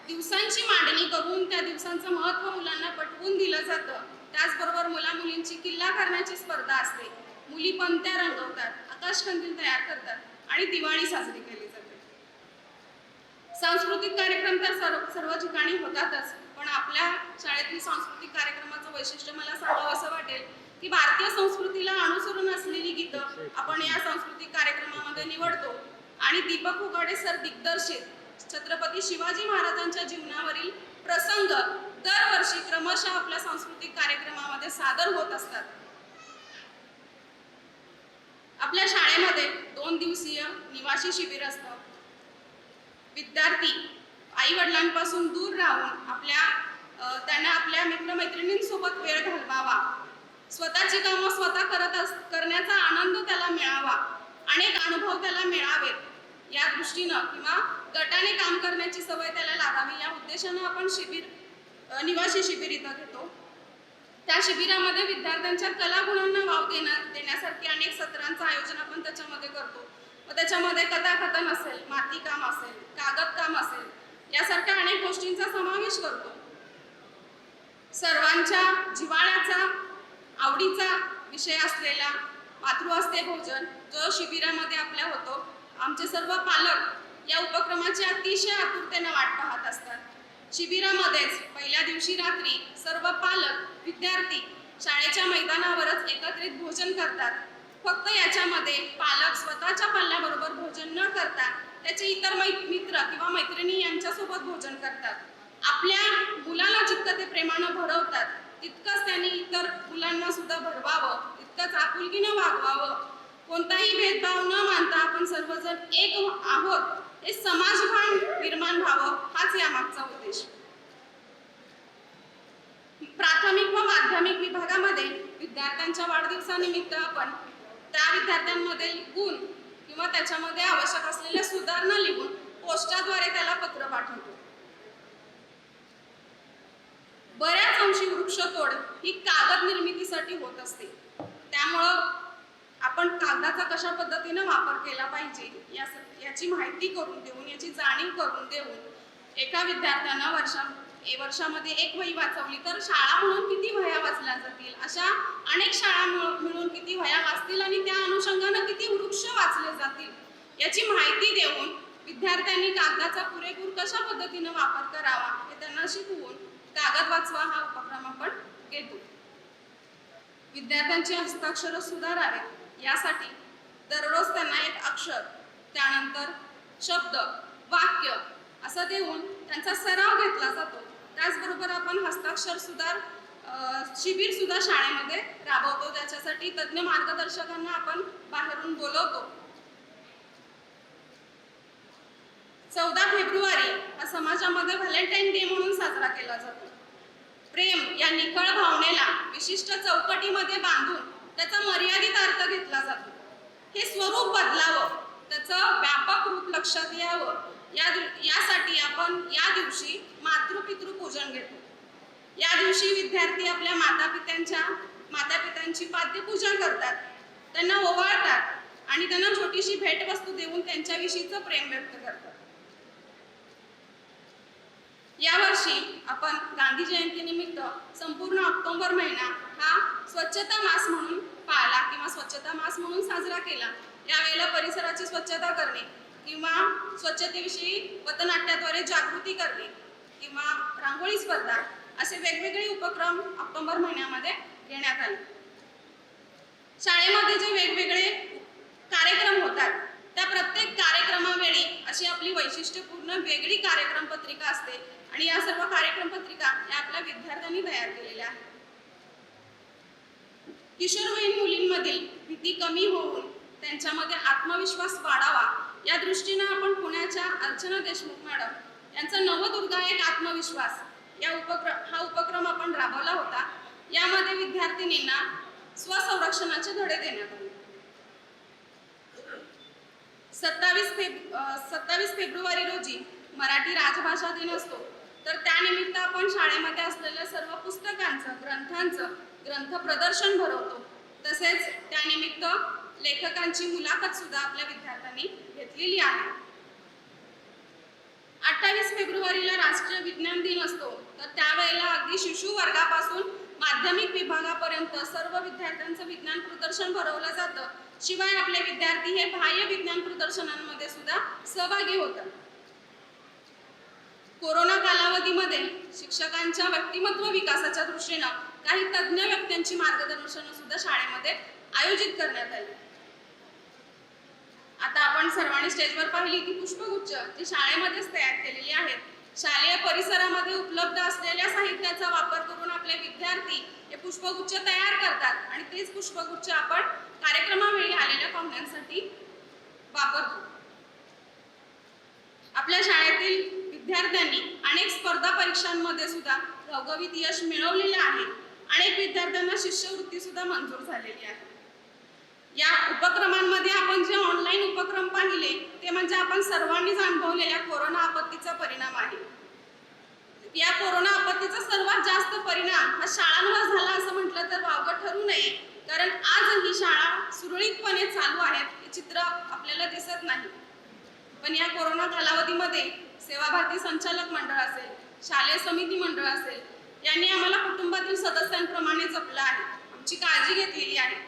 दिवसांची मांडणी करून त्या दिवसांचं महत्त्व मुलांना पटवून दिलं जातं. त्याचबरोबर मुला-मुलींची किल्ला करण्याची स्पर्धा असते. मुली पंत्या रंगवतात, आकाशकंदील तयार करतात आणि दिवाळी साजरी केली जाते. सांस्कृतिक कार्यक्रम तर सर्व ठिकाणी होतातच, पण आपल्या शाळेतील सांस्कृतिक कार्यक्रमाचं वैशिष्ट्य मला सांगावं असं वाटेल की भारतीय संस्कृतीला अनुसरून असलेली गीतं आपण या सांस्कृतिक कार्यक्रमामध्ये निवडतो आणि दीपक उघाडे सर दिग्दर्शित छत्रपती शिवाजी महाराजांच्या जीवनावरील प्रसंग दरवर्षी क्रमशः आपल्या सांस्कृतिक कार्यक्रमामध्ये सादर होत असतात. आपल्या शाळेमध्ये 2 दिवसीय निवासी शिबिर असतं. विद्यार्थी आई वडिलांपासून दूर राहून त्यांना आपल्या मित्रमैत्रिणींसोबत वेळ घालवावा, स्वतःची कामं स्वतः करण्याचा आनंद त्याला मिळावा, अनेक अनुभव त्याला मिळावेत या दृष्टीनं किंवा गटाने काम करण्याची सवय त्याला लागावी या उद्देशानं आपण निवासी शिबिर इथं घेतो. त्या शिबिरामध्ये विद्यार्थ्यांच्या कलागुणांना वाव देण्यासारखी अनेक सत्रांचं आयोजन आपण त्याच्यामध्ये करतो. व त्याच्यामध्ये कथाकथन असेल, मातीकाम असेल, कागदकाम असेल, यासारख्या अनेक गोष्टींचा समावेश करतो. सर्वांच्या जिव्हाळ्याचा आवडीचा विषय असलेला मातृहस्ते भोजन जो शिबिरामध्ये आपल्या होतो. आमचे सर्व पालक या उपक्रमाची अतिशय आतुरतेने वाट पाहत असतात. शिबिरामध्येच पहिल्या दिवशी रात्री सर्व पालक विद्यार्थी शाळेच्या मैदानावरच एकत्रित भोजन करतात. फक्त याच्यामध्ये पालक स्वतःच्या पाल्याबरोबर भोजन न करता त्याचे इतर मित्र किंवा मैत्रिणी यांच्यासोबत भोजन करतात. आपल्या मुलाला जितकं ते प्रेमानं भरवतात तितकंच त्यांनी इतर मुलांना सुद्धा भरवावं, तितकंच आपुलकीनं वागवावं. कोणताही भेदभाव न मानता आपण सर्वजण एक आहोत हे समाजभान निर्माण व्हावं हाच यामागचा उद्देश. प्राथमिक व माध्यमिक विभागामध्ये विद्यार्थ्यांच्या वाढदिवसानिमित्त आपण त्या विद्यार्थ्यांमध्ये गुण किंवा त्याच्यामध्ये आवश्यक असलेल्या सुधारणा लिहून पोस्टाद्वारे त्याला पत्र पाठवतो. बऱ्याच अंशी वृक्षतोड ही कागद निर्मितीसाठी होत असते, त्यामुळं आपण कागदाचा कशा पद्धतीनं वापर केला पाहिजे याची माहिती करून देऊन, याची जाणीव करून देऊन एका विद्यार्थ्यानं वर्षामध्ये 1 वही वाचवली तर शाळा म्हणून किती वह्या वाचल्या जातील, अशा अनेक शाळा मिळून किती वह्या वाचतील आणि त्या अनुषंगानं किती वृक्ष वाचले जातील याची माहिती देऊन विद्यार्थ्यांनी कागदाचा पुरेपूर कशा पद्धतीनं वापर करावा हे त्यांना शिकवून कागद वाचवा हा उपक्रम आपण घेतो. विद्यार्थ्यांची हस्ताक्षर सुधारावेत यासाठी दररोज त्यांना एक अक्षर, त्यानंतर शब्द, वाक्य असं देऊन त्यांचा सराव घेतला जातो. त्याचबरोबर आपण हस्ताक्षर शिबिर सुद्धा शाळेमध्ये राबवतो. त्याच्यासाठी तज्ञ मार्गदर्शकांना आपण बाहेरून बोलवतो. 14 फेब्रुवारी हा समाजामध्ये व्हॅलेंटाईन डे म्हणून साजरा केला जातो. प्रेम या निखळ भावनेला विशिष्ट चौकटीमध्ये बांधून त्याचा मर्यादित अर्थ घेतला जातो. हे स्वरूप बदलावं, त्याचं व्यापक रूप लक्षात यावं यासाठी आपण या दिवशी मातृपितृ पूजन घेतो. या दिवशी विद्यार्थी आपल्या मातापित्यांची पाद्यपूजन करतात, त्यांना ओवाळतात आणि त्यांना छोटीशी भेटवस्तू देऊन त्यांच्याविषयीचं प्रेम व्यक्त करतात. यावर्षी आपण गांधी जयंतीनिमित्त संपूर्ण ऑक्टोबर महिना हा स्वच्छता मास म्हणून पाळला किंवा स्वच्छता मास म्हणून साजरा केला. यावेळेला परिसराची स्वच्छता करणे, किंवा स्वच्छतेविषयी पथनाट्याद्वारे जागृती करणे किंवा रांगोळी स्पर्धा असे वेगवेगळे उपक्रम ऑक्टोबर महिन्यामध्ये घेण्यात आले. शाळेमध्ये जे वेगवेगळे कार्यक्रम होतात त्या प्रत्येक कार्यक्रमावेळी अशी आपली वैशिष्ट्यपूर्ण वेगळी कार्यक्रम पत्रिका असते आणि या सर्व कार्यक्रम पत्रिका या आपल्या विद्यार्थ्यांनी तयार केलेल्या आहेत. किशोरवयीन मुलींमधील भीती कमी होऊन त्यांच्यामध्ये आत्मविश्वास वाढावा या दृष्टीनं आपण पुण्याच्या अर्चना देशमुख मॅडम यांचा नवदुर्गा एक आत्मविश्वास हा उपक्रम आपण राबवला होता. यामध्ये विद्यार्थिनींना स्वसंरक्षणाचे धडे देण्यात आले. 27 फेब्रुवारी रोजी मराठी राजभाषा दिन असतो, तर त्यानिमित्त आपण शाळेमध्ये असलेल्या सर्व पुस्तकांचं ग्रंथांचं ग्रंथ प्रदर्शन भरवतो. तसेच त्यानिमित्त लेखकांची मुलाखत सुद्धा आपल्या विद्यार्थ्यांनी घेतलेली आहे. 28 फेब्रुवारीला राष्ट्रीय विज्ञान दिन असतो, तर त्यावेळेला अगदी शिशु वर्गापासून माध्यमिक विभागापर्यंत सर्व विद्यार्थ्यांचं विज्ञान प्रदर्शन भरवलं जातं. शिवाय आपले विद्यार्थी हे बाह्य विज्ञान प्रदर्शनांमध्ये सुद्धा सहभागी होतात. कोरोना कालावधीमध्ये शिक्षकांच्या व्यक्तिमत्व विकासाच्या दृष्टीनं काही तज्ज्ञ व्यक्तींची मार्गदर्शन सुद्धा शाळेमध्ये आयोजित करण्यात आली. आता आपण सर्वांनी स्टेजवर पाहिली ती पुष्पगुच्छ जी शाळेमध्येच तयार केलेली आहेत. शालेय परिसरामध्ये उपलब्ध असलेल्या साहित्याचा वापर करून आपले विद्यार्थी हे पुष्पगुच्छ तयार करतात आणि तेच पुष्पगुच्छ आपण कार्यक्रमावेळी आलेल्या पाहुण्यांसाठी वापरतो. आपल्या शाळेतील विद्यार्थ्यांनी अनेक स्पर्धा परीक्षांमध्ये सुद्धा घवघवीत यश मिळवलेले आहे. अनेक विद्यार्थ्यांना शिष्यवृत्ती सुद्धा मंजूर झालेली आहे. या उपक्रमांमध्ये आपण जे ऑनलाईन उपक्रम पाहिले ते म्हणजे आपण सर्वांनीच अनुभवलेल्या कोरोना आपत्तीचा परिणाम आहे. या कोरोना आपत्तीचा सर्वात जास्त परिणाम हा शाळांवर झाला असं म्हटलं तर वावगं ठरू नये, कारण आज ही शाळा सुरळीतपणे चालू आहेत हे चित्र आपल्याला दिसत नाही. पण या कोरोना कालावधीमध्ये सेवाभारती संचालक मंडळ असेल, शालेय समिती मंडळ असेल, यांनी आम्हाला कुटुंबातील सदस्यांप्रमाणे जपलं आहे, आमची काळजी घेतलेली आहे.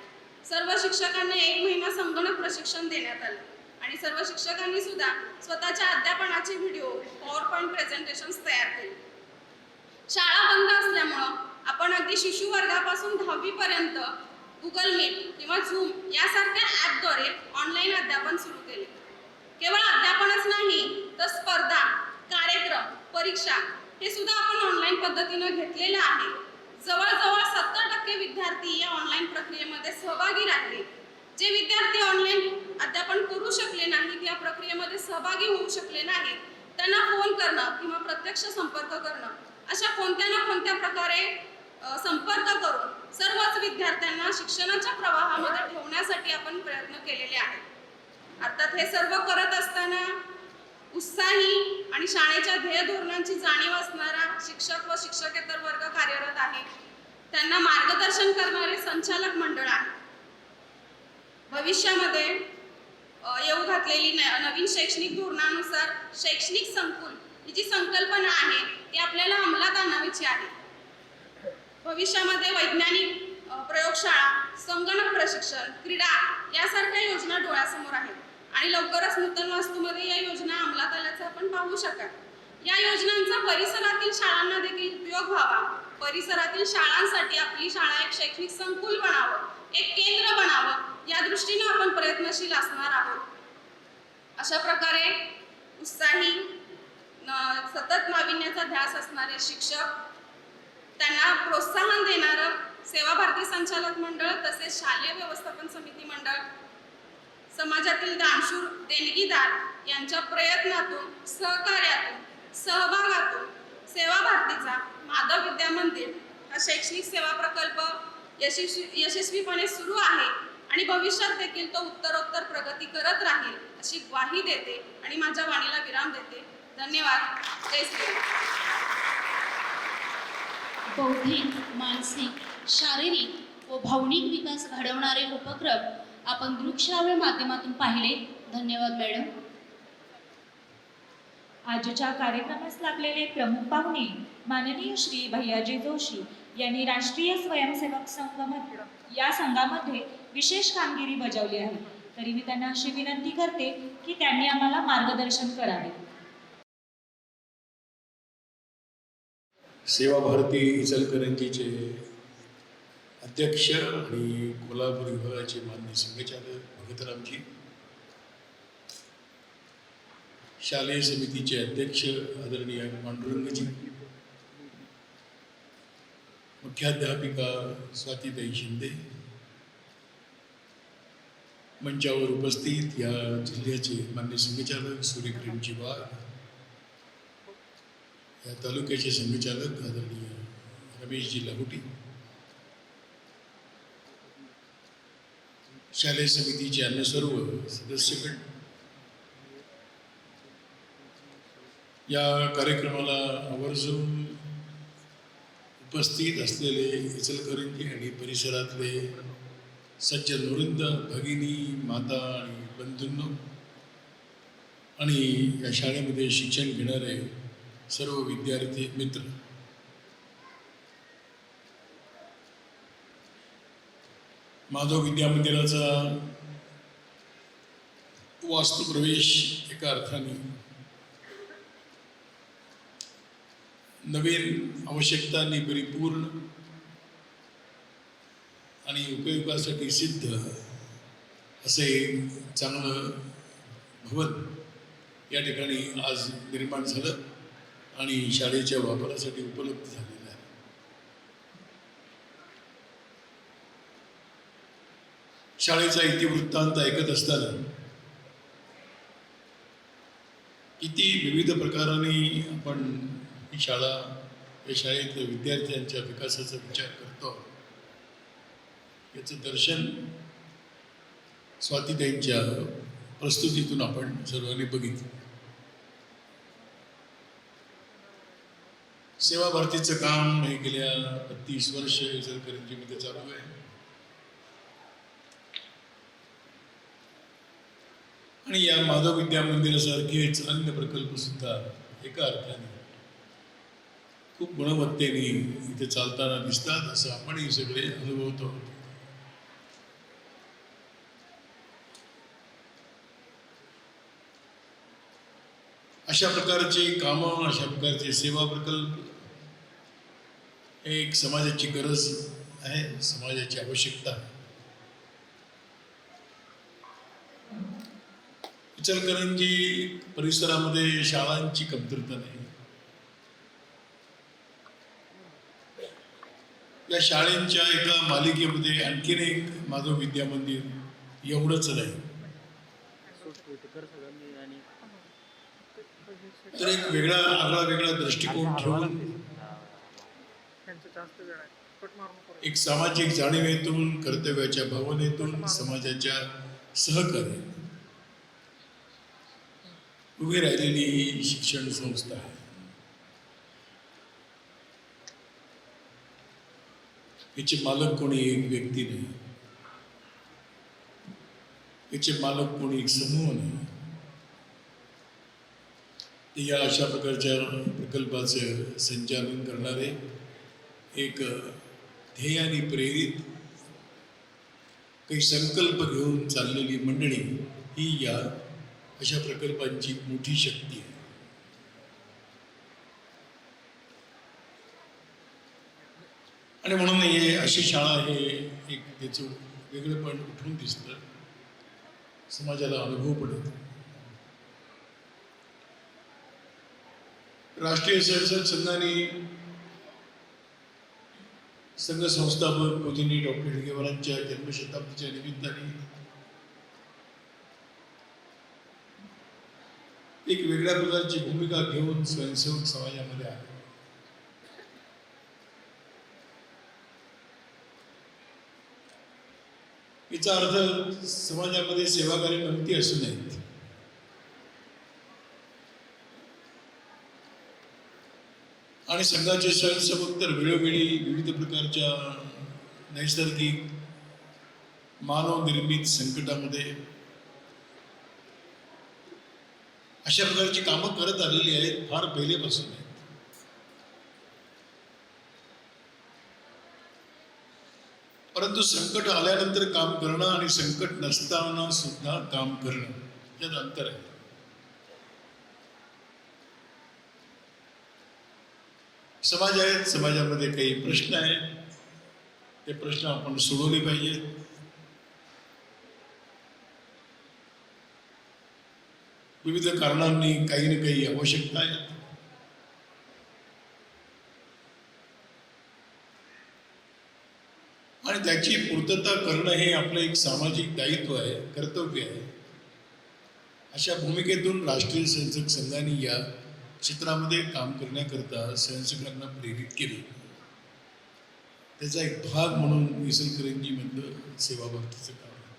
सर्व शिक्षकांना 1 महिना संगणक प्रशिक्षण देण्यात आले आणि सर्व शिक्षकांनी सुद्धा स्वतःच्या अध्यापनाचे व्हिडिओ पॉवर पॉईंट प्रेझेंटेशन्स तयार केले. शाळा बंद असल्यामुळं आपण अगदी शिशु वर्गापासून 10वी पर्यंत गुगल मीट किंवा झूम यासारख्या ॲपद्वारे ऑनलाईन अध्यापन सुरू केले. केवळ अध्यापनच नाही तर स्पर्धा, कार्यक्रम, परीक्षा हे सुद्धा आपण ऑनलाईन पद्धतीनं घेतलेलं आहे. जवळजवळ 70% विद्यार्थी या ऑनलाईन प्रक्रियेमध्ये सहभागी राहिले. जे विद्यार्थी ऑनलाईन अध्यापन करू शकले नाहीत, या प्रक्रियेमध्ये सहभागी होऊ शकले नाहीत, त्यांना फोन करणं किंवा प्रत्यक्ष संपर्क करणं अशा कोणत्या ना कोणत्या प्रकारे संपर्क करून सर्वच विद्यार्थ्यांना शिक्षणाच्या प्रवाहामध्ये ठेवण्यासाठी आपण प्रयत्न केलेले आहेत. अर्थात हे सर्व करत असताना उत्साही आणि शाळेच्या ध्येय धोरणांची जाणीव असणारा शिक्षक व शिक्षकेतर वर्ग कार्यरत आहे. त्यांना मार्गदर्शन करणारे संचालक मंडळ आहे. भविष्यामध्ये येऊ घातलेली नवीन शैक्षणिक धोरणानुसार शैक्षणिक संकुल ही जी संकल्पना आहे ती आपल्याला अंमलात आणावीची आहे. भविष्यामध्ये वैज्ञानिक प्रयोगशाळा, संगणक प्रशिक्षण, क्रीडा यासारख्या योजना डोळ्यासमोर आहेत आणि लवकरच नूतन वास्तूमध्ये या योजना अंमलात आल्याचं आपण पाहू शकाल. या योजनांचा परिसरातील शाळांना देखील उपयोग व्हावा. परिसरातील शाळांसाठी आपली शाळा एक शैक्षणिक संकुल बनावं, एक केंद्र बनावं या दृष्टीने आपण प्रयत्नशील असणार आहोत. अशा प्रकारे उत्साही सतत नाविन्याचा ध्यास असणारे शिक्षक, त्यांना प्रोत्साहन देणारं सेवाभारती संचालक मंडळ तसेच शालेय व्यवस्थापन समिती मंडळ, समाजातील दानशूर देणगीदार यांच्या प्रयत्नातून, सहकार्यातून, सहभागातून सेवाभारतीचा माधव विद्या मंदिर हा शैक्षणिक सेवा प्रकल्प यशस्वीपणे सुरू आहे आणि भविष्यात देखील तो उत्तरोत्तर प्रगती करत राहील अशी ग्वाही देते आणि माझ्या वाणीला विराम देते. धन्यवाद. जय श्रीराम. बौद्धिक, मानसिक, शारीरिक व भावनिक विकास घडवणारे उपक्रम आपण दृकश्राव्य माध्यमातून पाहिले. धन्यवाद मॅडम. आजच्या कार्यक्रमास लागलेले प्रमुख पाहुणे माननीय श्री भैयाजी जोशी यांनी राष्ट्रीय स्वयंसेवक संघ या संघामध्ये विशेष कामगिरी बजावली आहे. तरी मी त्यांना अशी विनंती करते की त्यांनी आम्हाला मार्गदर्शन करावे. सेवा भारती इचलकरंजीचे अध्यक्ष आणि कोल्हापूर विभागाचे मान्य संघचालक भगतरामजी, शालेय समितीचे अध्यक्ष आदरणीय पांडुरंगजी, मुख्याध्यापिका स्वातीताई शिंदे, मंचावर उपस्थित या जिल्ह्याचे मान्य संघचालक सूर्यकिरणजी वाघ, या तालुक्याचे संघचालक आदरणीय रमेशजी लाहोटी, शालेय समितीचे अन्य सर्व सदस्यगण, या कार्यक्रमाला आवर्जून उपस्थित असलेले इचलकरंजी आणि परिसरातले सज्जन वृंद, भगिनी, माता आणि बंधूंनो, आणि या शाळेमध्ये शिक्षण घेणारे सर्व विद्यार्थी मित्र, माधव विद्या मंदिराचा वास्तुप्रवेश एका अर्थाने नवीन आवश्यकतांनी परिपूर्ण आणि उपयोगासाठी सिद्ध असे चांगलं भवन या ठिकाणी आज निर्माण झालं आणि शाळेच्या वापरासाठी उपलब्ध झालेलं आहे. शाळेचा इतिवृत्तांत ऐकत असताना किती विविध प्रकाराने आपण ही शाळा, या शाळेतल्या विद्यार्थ्यांच्या विकासाचा विचार करतो याचं दर्शन स्वातीताईंच्या प्रस्तुतीतून आपण सर्वांनी बघितलं. सेवा भारतीचं काम हे गेल्या 32 वर्ष इचलकरंजीमध्ये चालू आहे आणि या माधव विद्या मंदिरासारखेच अन्य प्रकल्प सुद्धा एका अर्थाने खूप गुणवत्तेने इथे चालताना दिसतात, असं आपणही सगळे अनुभवतो. अशा प्रकारचे कामं, अशा प्रकारचे सेवा प्रकल्प हे एक समाजाची गरज आहे, समाजाची आवश्यकता आहे. इचलकरंजी परिसरामध्ये शाळांची कमतरता नाही. या शाळेंच्या एका मालिकेमध्ये आणखीन एक माधव विद्या मंदिर एवढंच नाही, तर एक वेगळा दृष्टिकोन ठेवून एक सामाजिक जाणीवेतून, कर्तव्याच्या भावनेतून, समाजाच्या सहकार्य उभी राहिलेली शिक्षण संस्था आहे. याचे मालक कोणी एक व्यक्ती नाही, याचे मालक कोणी एक समूह नाही. या अशा प्रकारच्या प्रकल्पाचं संचालन करणारे एक ध्येयाने प्रेरित काही संकल्प घेऊन चाललेली मंडळी ही या अशा प्रकल्पांची मोठी शक्ती आहे. आणि म्हणून हे अशी शाळा हे एक त्याचं वेगळेपण उठून दिसतं, समाजाला अनुभव पडतो. राष्ट्रीय स्वयंसेवक संघाने संघ संस्थापक पूजनीय डॉक्टर हेगेवारांच्या जन्मशताब्दीच्या निमित्ताने एक वेगळ्या प्रकारची भूमिका घेऊन स्वयंसेवक समाजामध्ये आहे. याचा अर्थ समाजामध्ये सेवाकार्य नमती असू नयेत, आणि संघाचे स्वयंसेवक तर वेळोवेळी विविध प्रकारच्या नैसर्गिक मानवनिर्मित संकटामध्ये अशा प्रकारची कामं करत आलेली आहेत फार पहिलेपासून आहेत. परंतु संकट आल्यानंतर काम करणं आणि संकट नसताना सुद्धा काम करणं यात अंतर आहे. समाज आहेत, समाजामध्ये काही प्रश्न आहेत, ते प्रश्न आपण सोडवले पाहिजेत. विविध कारणांनी काही ना काही आवश्यकता आहेत. आणि त्याची पूर्तता करणं हे आपलं एक सामाजिक दायित्व आहे, कर्तव्य आहे. अशा भूमिकेतून राष्ट्रीय स्वयंसेवक संघाने या क्षेत्रामध्ये काम करण्याकरता स्वयंसेवकांना प्रेरित केले. त्याचा एक भाग म्हणून इचलकरंजीमधलं सेवाभक्तीचं काम आहे.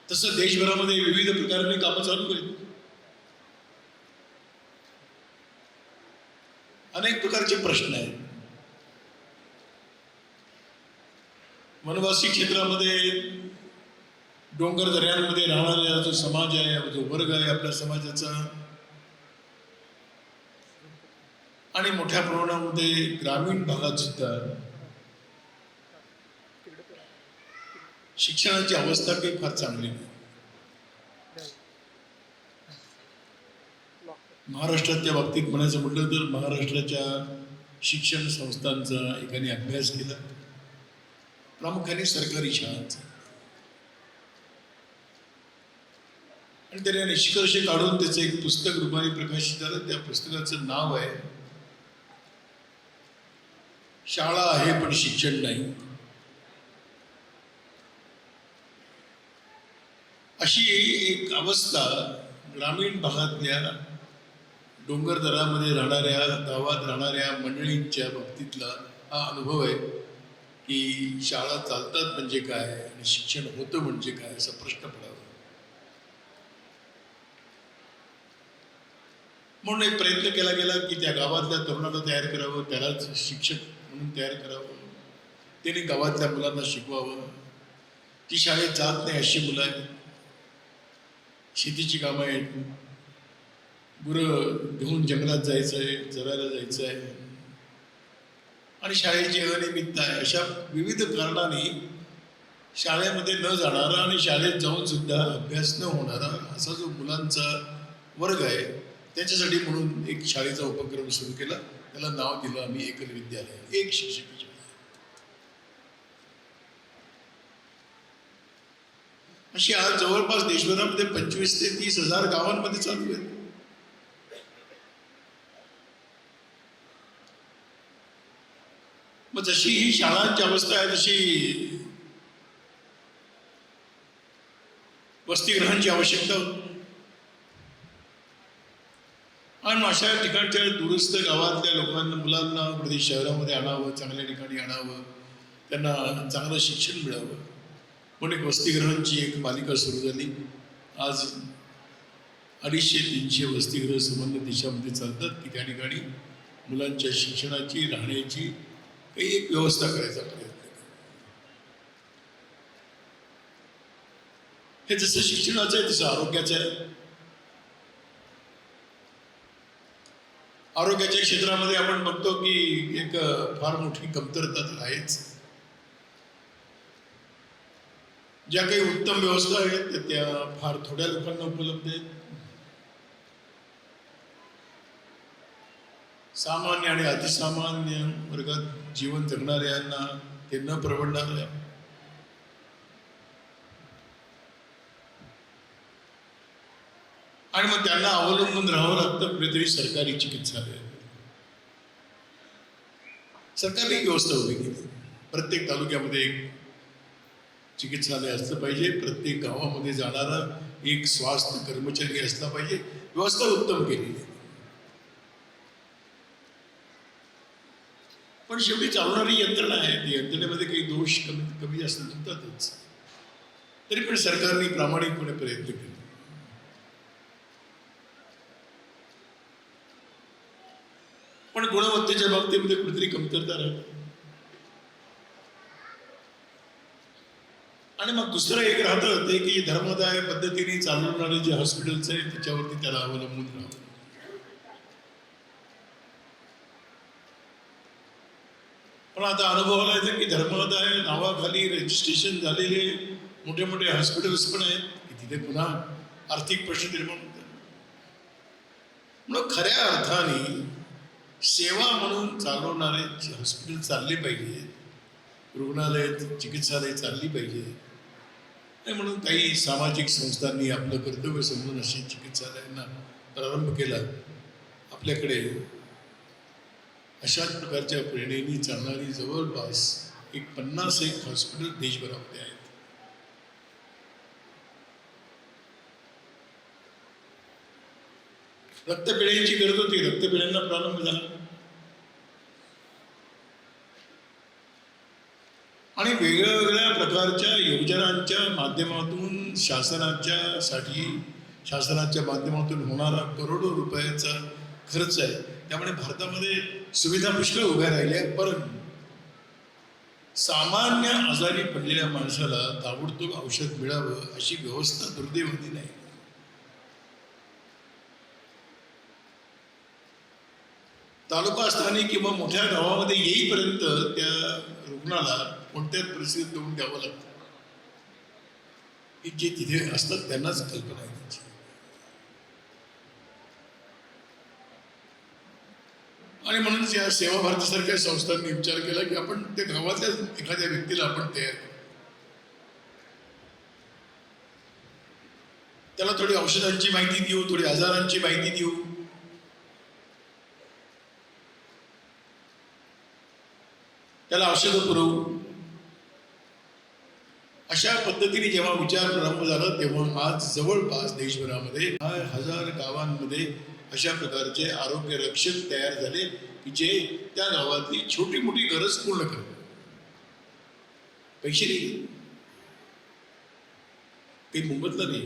तसं देशभरामध्ये विविध प्रकाराने कामं चालू आहेत. अनेक प्रकारचे प्रश्न आहेत. वनवासी क्षेत्रामध्ये डोंगर दऱ्यांमध्ये राहणारा जो समाज आहे, जो वर्ग आहे आपल्या समाजाचा, आणि मोठ्या प्रमाणामध्ये ग्रामीण भागात सुद्धा शिक्षणाची अवस्था काही फार चांगली नाही. महाराष्ट्राच्या बाबतीत म्हणायचं म्हटलं तर महाराष्ट्राच्या शिक्षण संस्थांचा एकाने अभ्यास केला, प्रामुख्याने सरकारी शाळांचा, आणि त्याने निष्कर्ष काढून त्याचं एक पुस्तक रूपाने प्रकाशित झालं. त्या पुस्तकाचं नाव आहे शाळा आहे पण शिक्षण नाही. अशी एक अवस्था ग्रामीण भागातल्या डोंगर दरामध्ये राहणाऱ्या, गावात राहणाऱ्या मंडळींच्या बाबतीतला हा अनुभव आहे की शाळा चालतात म्हणजे काय आणि शिक्षण होतं म्हणजे काय असा प्रश्न पडावा. म्हणून एक प्रयत्न केला गेला की त्या गावातल्या तरुणाला तयार करावं, त्यालाच शिक्षक म्हणून तयार करावं, त्यांनी गावातल्या मुलांना शिकवावं. ती शाळेत जात नाही अशी मुलं आहेत, शेतीची कामं आहेत, गुरं घेऊन जंगलात जायचं आहे, चरायला जायचं आहे, आणि शाळेची अनियमितता आहे. अशा विविध कारणांनी शाळेमध्ये न जाणारा आणि शाळेत जाऊन सुद्धा अभ्यास न होणारा असा जो मुलांचा वर्ग आहे, त्याच्यासाठी म्हणून एक शाळेचा उपक्रम सुरू केला. त्याला नाव दिलं आम्ही एकल विद्यालय, एक शिक्षक. अशी आज जवळपास देशभरामध्ये 25 ते 30 हजार गावांमध्ये चालू आहेत. मग जशी ही शाळांची अवस्था आहे तशी वसतिगृहांची आवश्यकता होती. आणि अशा ठिकाणच्या दूरस्थ गावातल्या लोकांना, मुलांना प्रदेश शहरामध्ये आणावं, चांगल्या ठिकाणी आणावं, त्यांना चांगलं शिक्षण मिळावं म्हणून एक वसतिगृहांची एक मालिका सुरू झाली. आज 250-300 वसतिगृह संबंध देशामध्ये चालतात की त्या ठिकाणी मुलांच्या शिक्षणाची, राहण्याची काही एक व्यवस्था करायचा प्रयत्न केला. हे जसं शिक्षणाचं आहे तसं आरोग्याचं आहे. आरोग्याच्या क्षेत्रामध्ये आपण बघतो की एक फार मोठी कमतरता तर आहेच. ज्या काही उत्तम व्यवस्था आहेत त्या फार थोड्या लोकांना उपलब्ध आहेत. सामान्य आणि अतिसामान्य वर्गात जीवन जगणाऱ्यांना ते न परवडणार आहे. आणि मग त्यांना अवलंबून राहावं लागतं कुठेतरी सरकारी चिकित्सालय. सरकारने एक व्यवस्था उभी केली. प्रत्येक तालुक्यामध्ये एक चिकित्सालय असलं पाहिजे, प्रत्येक गावामध्ये जाणारा एक स्वास्थ्य कर्मचारी असला पाहिजे. व्यवस्था उत्तम केलेली आहे. पण शेवटी चालणारी यंत्रणा आहे, ती यंत्रणेमध्ये काही दोष कमी जास्त होतातच. तरी पण सरकारने प्रामाणिकपणे प्रयत्न केले. पण गुणवत्तेच्या बाबतीमध्ये कुठेतरी कमतरता राहते. आणि मग दुसरं एक राहतं ते की धर्मदाय पद्धतीने चालवणारे जे हॉस्पिटल्स आहेत त्याच्यावरती त्याला अवलंबून राहावं. पण आता अनुभवाला येतं की धर्मादाय नावाखाली रजिस्ट्रेशन झालेले मोठे मोठे हॉस्पिटल्स पण आहेत की तिथे पुन्हा आर्थिक प्रश्न निर्माण होतात. म्हणून खऱ्या अर्थाने सेवा म्हणून चालवणारे हॉस्पिटल चालले पाहिजे, रुग्णालय चिकित्सालय चालली पाहिजे. आणि म्हणून काही सामाजिक संस्थांनी आपलं कर्तव्य समजून अशी चिकित्सालयांना प्रारंभ केला. आपल्याकडे अशाच प्रकारच्या प्रेरणेने चालणारी जवळपास 50 हॉस्पिटल देशभरामध्ये आहेत. रक्तपेढ्यांची गरज होती, रक्तपेढ्यांना प्रारंभ झाला. आणि वेगवेगळ्या प्रकारच्या योजनांच्या माध्यमातून शासनाच्या माध्यमातून होणारा करोडो रुपयाचा खर्च आहे. त्यामुळे भारतामध्ये सुविधा पुष्कळ उभ्या राहिल्या, परंतु सामान्य आजारी पडलेल्या माणसाला ताबडतोब औषध मिळावं अशी व्यवस्था दुर्दैवाने नाही. तालुका स्थानी किंवा मोठ्या गावामध्ये येईपर्यंत त्या रुग्णाला कोणत्याच परिस्थितीत देऊन द्यावं लागतं. की जे तिथे असतात त्यांनाच कल्पना आहे त्याची. आणि म्हणून या सेवा भारतीसारख्या संस्थांनी विचार केला की आपण त्या गावातल्या एखाद्या व्यक्तीला आपण तयार करू, त्याला थोडी औषधांची माहिती देऊ, थोडी आजारांची माहिती देऊ, त्याला औषधं पुरवू. अशा पद्धतीने जेव्हा विचार प्रारंभ झाला तेव्हा आज जवळपास देशभरामध्ये 1000 गावांमध्ये अशा प्रकारचे आरोग्य रक्षक तयार झाले की जे त्या गावातली छोटी मोठी गरज पूर्ण करतात. पैसे नाही, काही मोबदला नाही,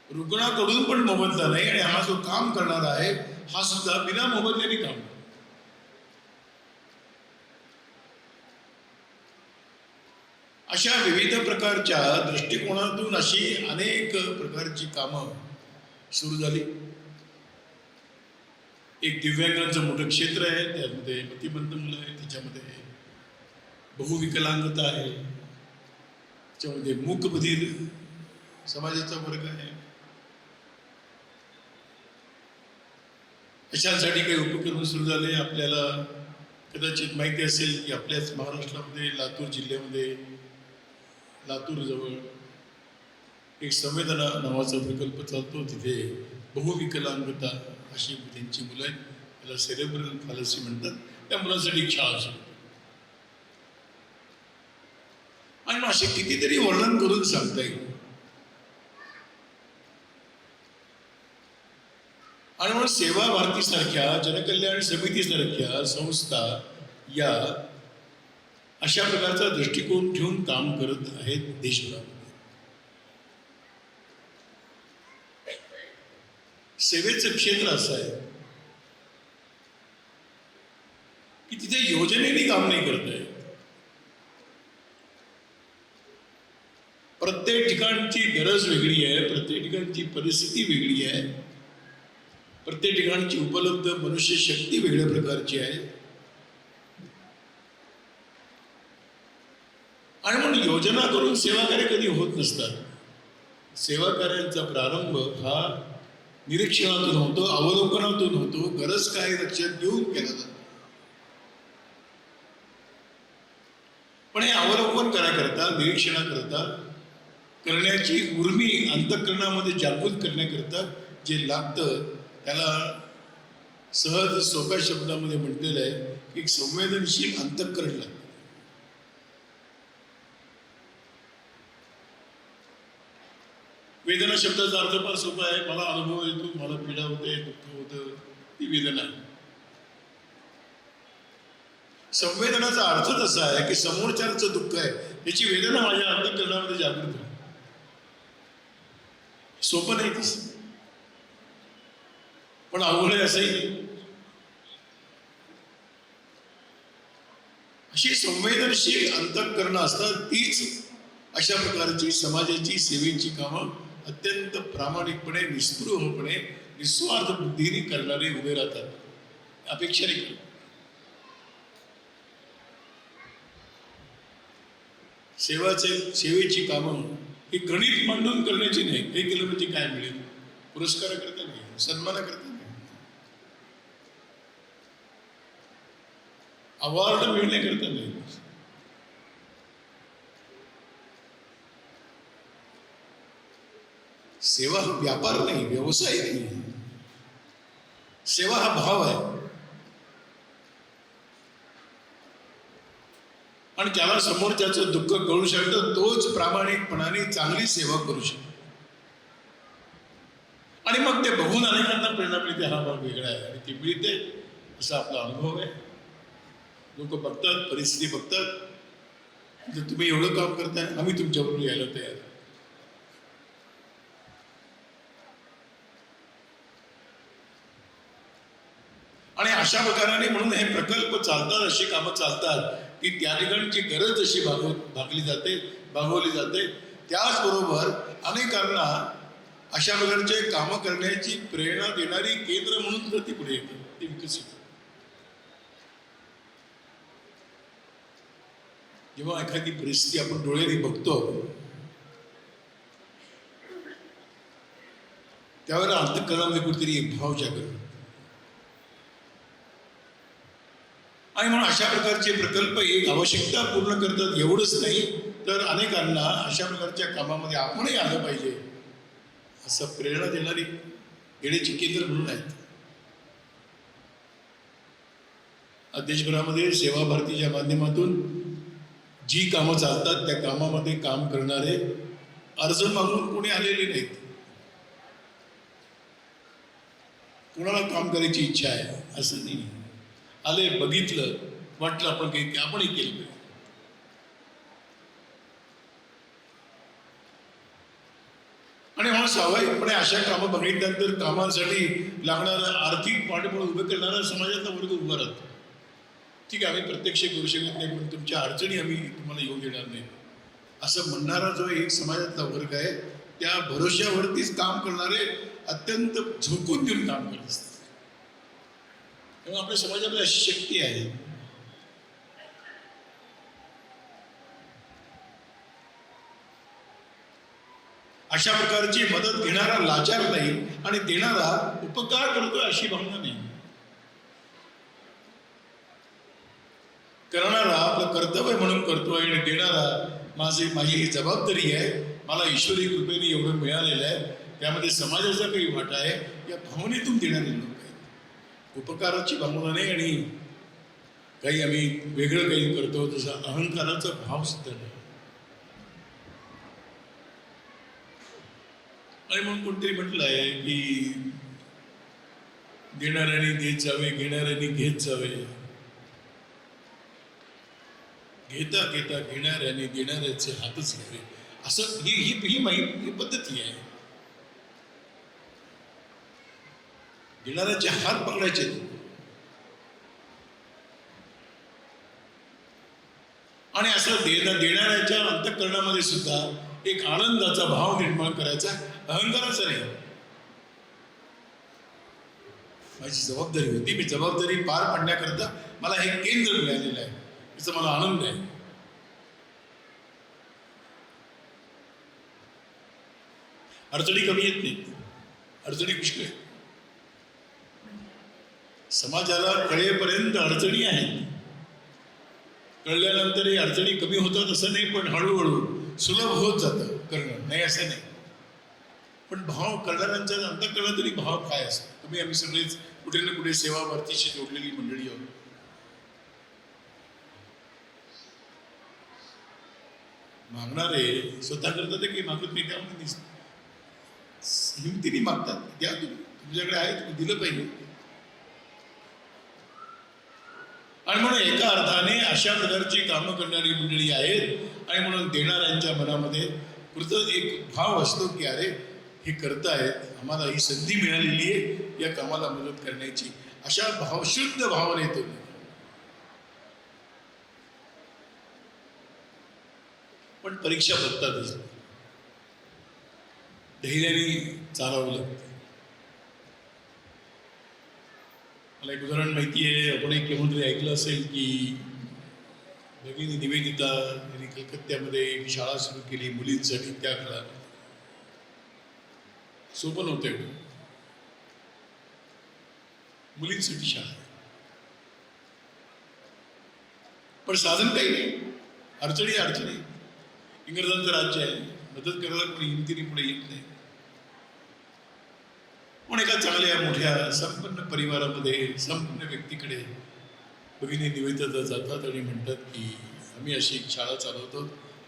रुग्णाकडून पण मोबदला नाही. आणि हा जो काम करणारा आहे हा सुद्धा बिना मोबदल्याने काम. अशा विविध प्रकारच्या दृष्टिकोनातून अशी अनेक प्रकारची कामं सुरू झाली. एक दिव्यांगांचं मोठं क्षेत्र आहे, त्यामध्ये मतिमंद मुलं आहे, त्याच्यामध्ये बहुविकलांगता आहे, त्याच्यामध्ये मूकबधीर समाजाचा वर्ग आहे. अशांसाठी काही उपक्रम सुरू झाले. आपल्याला कदाचित माहिती असेल की आपल्याच महाराष्ट्रामध्ये लातूर जिल्ह्यामध्ये लातूरजवळ एक संवेदना नावाचा प्रकल्प चालतो. तिथे बहुविकलांगता अशी त्यांची मुलं आहेत, त्याला सेरेब्रल पॅलसी म्हणतात. त्या मुलांसाठी एक शाळा सुरू. आणि असे कितीतरी वर्णन करून सांगता येईल. आणि म्हणून सेवा भारतीसारख्या जनकल्याण समितीसारख्या संस्था या अशा प्रकारचा दृष्टिकोन ठेवून काम करत आहेत देशभरामध्ये. सेवेचं क्षेत्र असं आहे की तिथे योजनेने काम नाही करता येत. प्रत्येक ठिकाणची गरज वेगळी आहे, प्रत्येक ठिकाणची परिस्थिती वेगळी आहे, प्रत्येक ठिकाणची उपलब्ध मनुष्य शक्ती वेगळ्या प्रकारची आहे. आणि म्हणून योजना करून सेवा कार्य कधी होत नसतात. सेवा कार्यांचा प्रारंभ हा निरीक्षणातून होतो, अवलोकनातून होतो, गरज काय लक्षात घेऊन केला जातो. पण हे अवलोकन करण्याकरता, निरीक्षणाकरता करण्याची उर्मी अंतःकरणामध्ये जागृत करण्याकरता जे लागतं त्याला सहज सोप्या शब्दामध्ये म्हटलेलं आहे की एक संवेदनशील अंतःकरण लागतं. वेदना शब्दाचा अर्थ फार सोपा आहे. मला अनुभव येतो, मला पीडा होते, दुःख होतं, ती वेदना आहे. संवेदनाचा अर्थ तसा आहे की समोरच्याचं दुःख आहे, त्याची वेदना माझ्या अंतःकरणामध्ये जागृत होते. सोपं नाही तसं, पण अवघड आहे असंही नाही. अशी संवेदनशील अंतःकरण असतात तीच अशा प्रकारची समाजाची सेवेची कामं अत्यंत प्रामाणिकपणे, निस्पृहपणे, निस्वार्थ बुद्धीने करणारे उभे राहतात. अपेक्षा नाही. सेवेची कामं ही गणित मांडून करण्याची नाही. हे केलं म्हणजे काय मिळेल? पुरस्कार करता नाही, सन्मान करता नाही, अवॉर्ड मिळण्याकरता नाही. सेवा हा व्यापार नाही, व्यवसाय नाही. सेवा हा भाव आहे. आणि ज्याला समोरच्याचं दुःख कळू शकतं तोच प्रामाणिकपणाने चांगली सेवा करू शकतो. आणि मग ते बघून अनेकांना प्रेरणा मिळते. हा भाग वेगळा आहे आणि ती मिळते असा आपला अनुभव आहे. लोक बघतात, परिस्थिती बघतात. जर तुम्ही एवढं काम करताय, आम्ही तुमच्याबरोबर यायला तयार आहे. आणि अशा प्रकाराने म्हणून हे प्रकल्प चालतात, अशी कामं चालतात की त्या ठिकाणची गरज अशी भागवली जाते. त्याचबरोबर अनेकांना अशा प्रकारचे कामं करण्याची प्रेरणा देणारी केंद्र म्हणून तर ती पुढे येते, ती विकसित. जेव्हा एखादी परिस्थिती आपण डोळ्याने बघतो त्यावेळेला अंतःकरणामध्ये कुठेतरी एक भाव जागृत. आणि म्हणून अशा प्रकारचे प्रकल्प एक आवश्यकता पूर्ण करतात. एवढंच नाही तर अनेकांना अशा प्रकारच्या कामामध्ये आपणही आलं पाहिजे असं प्रेरणा देणारी येण्याची केंद्र म्हणून आहेत. देशभरामध्ये सेवा भारतीच्या माध्यमातून जी कामं चालतात त्या कामामध्ये काम करणारे अर्ज मागून कोणी आलेले नाहीत. कोणाला काम करायची इच्छा आहे असं नाही. आले, बघितलं, वाटलं आपण काही आपणही केलं पाहिजे. आणि म्हणून स्वाभाविकपणे अशा कामं बघितल्यानंतर कामांसाठी लागणारं आर्थिक पाठबळ उभं करणारा समाजाचा वर्ग उभा राहतो. ठीक आहे, आम्ही प्रत्यक्ष करू शकत नाही पण तुमच्या अडचणी आम्ही तुम्हाला येऊ देणार नाही असं म्हणणारा जो एक समाजातला वर्ग आहे त्या भरोश्यावरतीच काम करणारे अत्यंत झोकून देऊन काम करत असतात. तेव्हा आपल्या समाजामध्ये अशी शक्ती आहे. अशा प्रकारची मदत घेणारा लाचार नाही आणि देणारा उपकार करतोय अशी भावना नाही. करणारा आपलं कर्तव्य म्हणून करतोय आणि देणारा माझी ही जबाबदारी आहे, मला ईश्वरी कृपेने एवढं मिळालेलं आहे, त्यामध्ये समाजाचा काही वाटा आहे, या भावनेतून देणारे लोक आहेत. उपकाराची भावना नाही आणि काही आम्ही वेगळं काही करतो तसा अहंकाराचा भाव सुद्धा नाही. आणि म्हणून कोणतरी म्हटलं आहे की देणाऱ्याने देत जावे, घेणाऱ्याने घेत जावे. घेता घेता घेणाऱ्याने देणाऱ्याचे हातच घ्यावे असं ही पद्धती आहे. घेणाऱ्याचे हात पकडायचे आणि असं देणाऱ्याच्या अंतःकरणामध्ये सुद्धा एक आनंदाचा भाव निर्माण करायचा, अहंकाराचा नाही. माझी जबाबदारी होती, मी जबाबदारी पार पाडण्याकरता मला हे केंद्र मिळालेलं आहे, याचा मला आनंद आहे. अडचणी कमी येत नाहीत, अडचणी पुष्कळ आहेत. समाजाला कळेपर्यंत अडचणी आहेत, कळल्यानंतर अडचणी कमी होतात असं नाही, पण हळूहळू सुलभ होत जातं करणं, नाही असं नाही. पण भाव करणाऱ्यांच्या अंतःकरणात तरी भाव काय असतो. तुम्ही आम्ही सगळेच कुठे ना कुठे सेवा भारतीशी जोडलेली मंडळी आहोत. मागणारे स्वतः करतात काही मागत नाही, त्यामध्ये हिमतीने मागतात. द्या तुम्ही, तुमच्याकडे आहे, तुम्ही दिलं पाहिजे. आणि म्हणून एका अर्थाने अशा प्रकारची कामं करणारी मंडळी आहेत आणि म्हणून देणाऱ्यांच्या मनामध्ये पुढचं एक भाव असतो की अरे हे करतायत, आम्हाला ही संधी मिळालेली आहे या कामाला मदत करण्याची, अशा शुद्ध भावना येतो. पण परीक्षा बघतातच, धैर्याने चालावं लागतं. मला एक उदाहरण माहिती आहे, आपण एक केव्हा तरी ऐकलं असेल की भगिनी निवेदिता यांनी कलकत्त्यामध्ये एक शाळा सुरू केली मुलींसाठी. त्या काळात सोपं नव्हतं एवढं. मुलींसाठी शाळा, पण साधन काही नाही, अडचणी. इंग्रजांचं राज्य आहे, मदत करायला कोणी हिमतीने पुढे येत नाही. पण एका चांगल्या मोठ्या संपन्न परिवारामध्ये संपन्न व्यक्तीकडे भगिनी निवेदिता जातात आणि म्हणतात की आम्ही अशी एक शाळा चालवतो,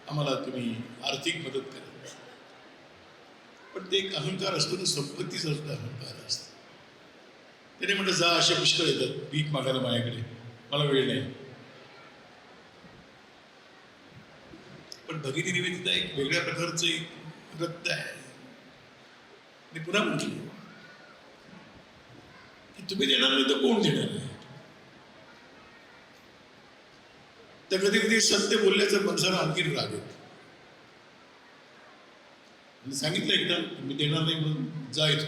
आम्हाला तुम्ही आर्थिक मदत करा. पण ते एक अहंकार असतो ना, संपत्तीचा अहंकार असतो. त्याने म्हटलं जा, असे पुष्कळ येतात भीक मागायला माझ्याकडे, मला वेळ नाही. पण भगिनी निवेदिता एक वेगळ्या प्रकारचं एक रक्त आहे. मी पुन्हा म्हटलं की तुम्ही देणार नाही तर कोण देणार आहे. तर कधी कधी सत्य बोलल्याचं माणसाला आणखी राग येतो. सांगितलं एकदा मी देणार नाही म्हणून जायचो.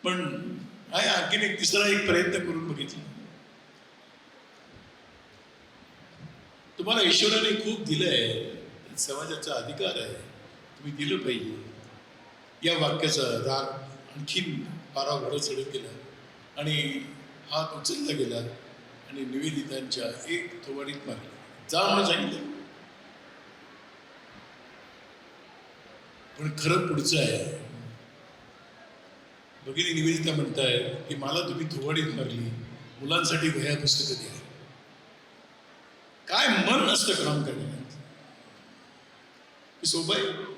पण आहे आणखीन एक तिसरा एक प्रयत्न करून बघितला. तुम्हाला ईश्वराने खूप दिलंय, समाजाचा अधिकार आहे, तुम्ही दिलं पाहिजे. या वाक्याचा राग आणखीन पारा घोडा चढत गेला आणि हात उचलला गेला आणि निवेदितांच्या एक थोबाडीत मारला. जा म्हणून सांगितलं. पण खरं पुढचं आहे. भगिनी निवेदिता म्हणताय की मला तुम्ही थोबाडीत मारली, मुलांसाठी वह्या पुस्तकं द्या. काय मन असतं काम करण्यात. सोबत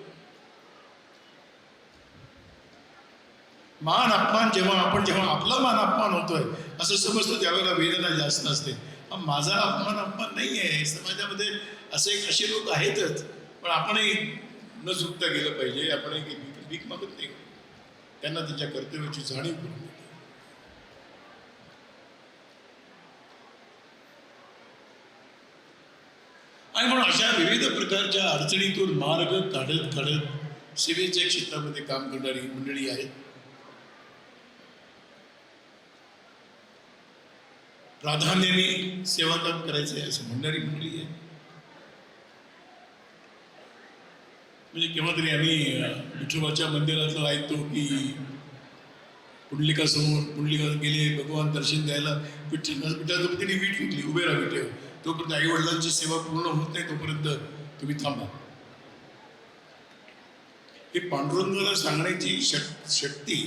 मान अपमान जेव्हा आपला मान अपमान होतोय असं समजतो त्यावेळेला वेदना जास्त असते. माझा अपमान नाही आहे. समाजामध्ये असे लोक आहेतच, पण आपणही न झुकता गेलं पाहिजे. आपणही भीक मागत नाही, त्यांना त्यांच्या कर्तव्याची जाणीव करून देतो. आणि म्हणून अशा विविध प्रकारच्या अडचणीतून मार्ग काढत सेवेच्या क्षेत्रामध्ये काम करणारी मंडळी आहेत. प्राधान्याने सेवा काम करायचं आहे असं म्हणणारी मंडळी आहे. म्हणजे केव्हा तरी आम्ही विठोबाच्या मंदिरातलं ऐकतो की पुंडलिका गेले भगवान दर्शन द्यायला, विठ्ठलाच्या पतीने वीट विकली, उभे राहा विठ्ठल, तोपर्यंत आई वडिलांची सेवा पूर्ण होत नाही तोपर्यंत तुम्ही थांबा. हे पांडुरंगाला सांगण्याची शक्ती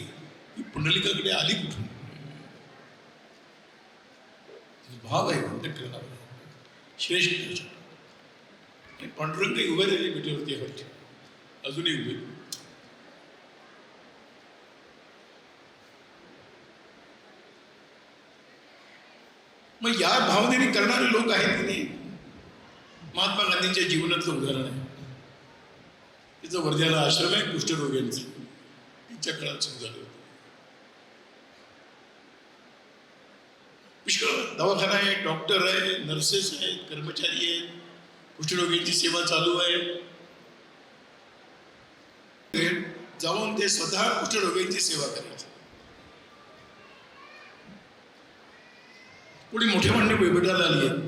ही पुंडलिकाकडे आली कुठून? भाव आहे अंतःकरणावर श्रेष्ठ. आणि पांडुरंग उभे राहिले विठ्ठलवरती हरचे, अजूनही उभे. मग या भावनेने करणारे लोक आहेत की नाही. महात्मा गांधींच्या जीवनातलं उदाहरण आहे. तिचं वर्ध्याला आश्रम आहे कुष्ठरोग्यांचं, तिच्या काळात सुरू झालं होतं. पुष्कळ दवाखाना आहे, डॉक्टर आहे, नर्सेस आहेत, कर्मचारी आहेत, कुष्ठरोग्यांची सेवा चालू आहे. जाऊन ते स्वतः कुष्ठरोग्यांची सेवा करायची. पुढे मोठे मंडळी भेटायला आली आहेत,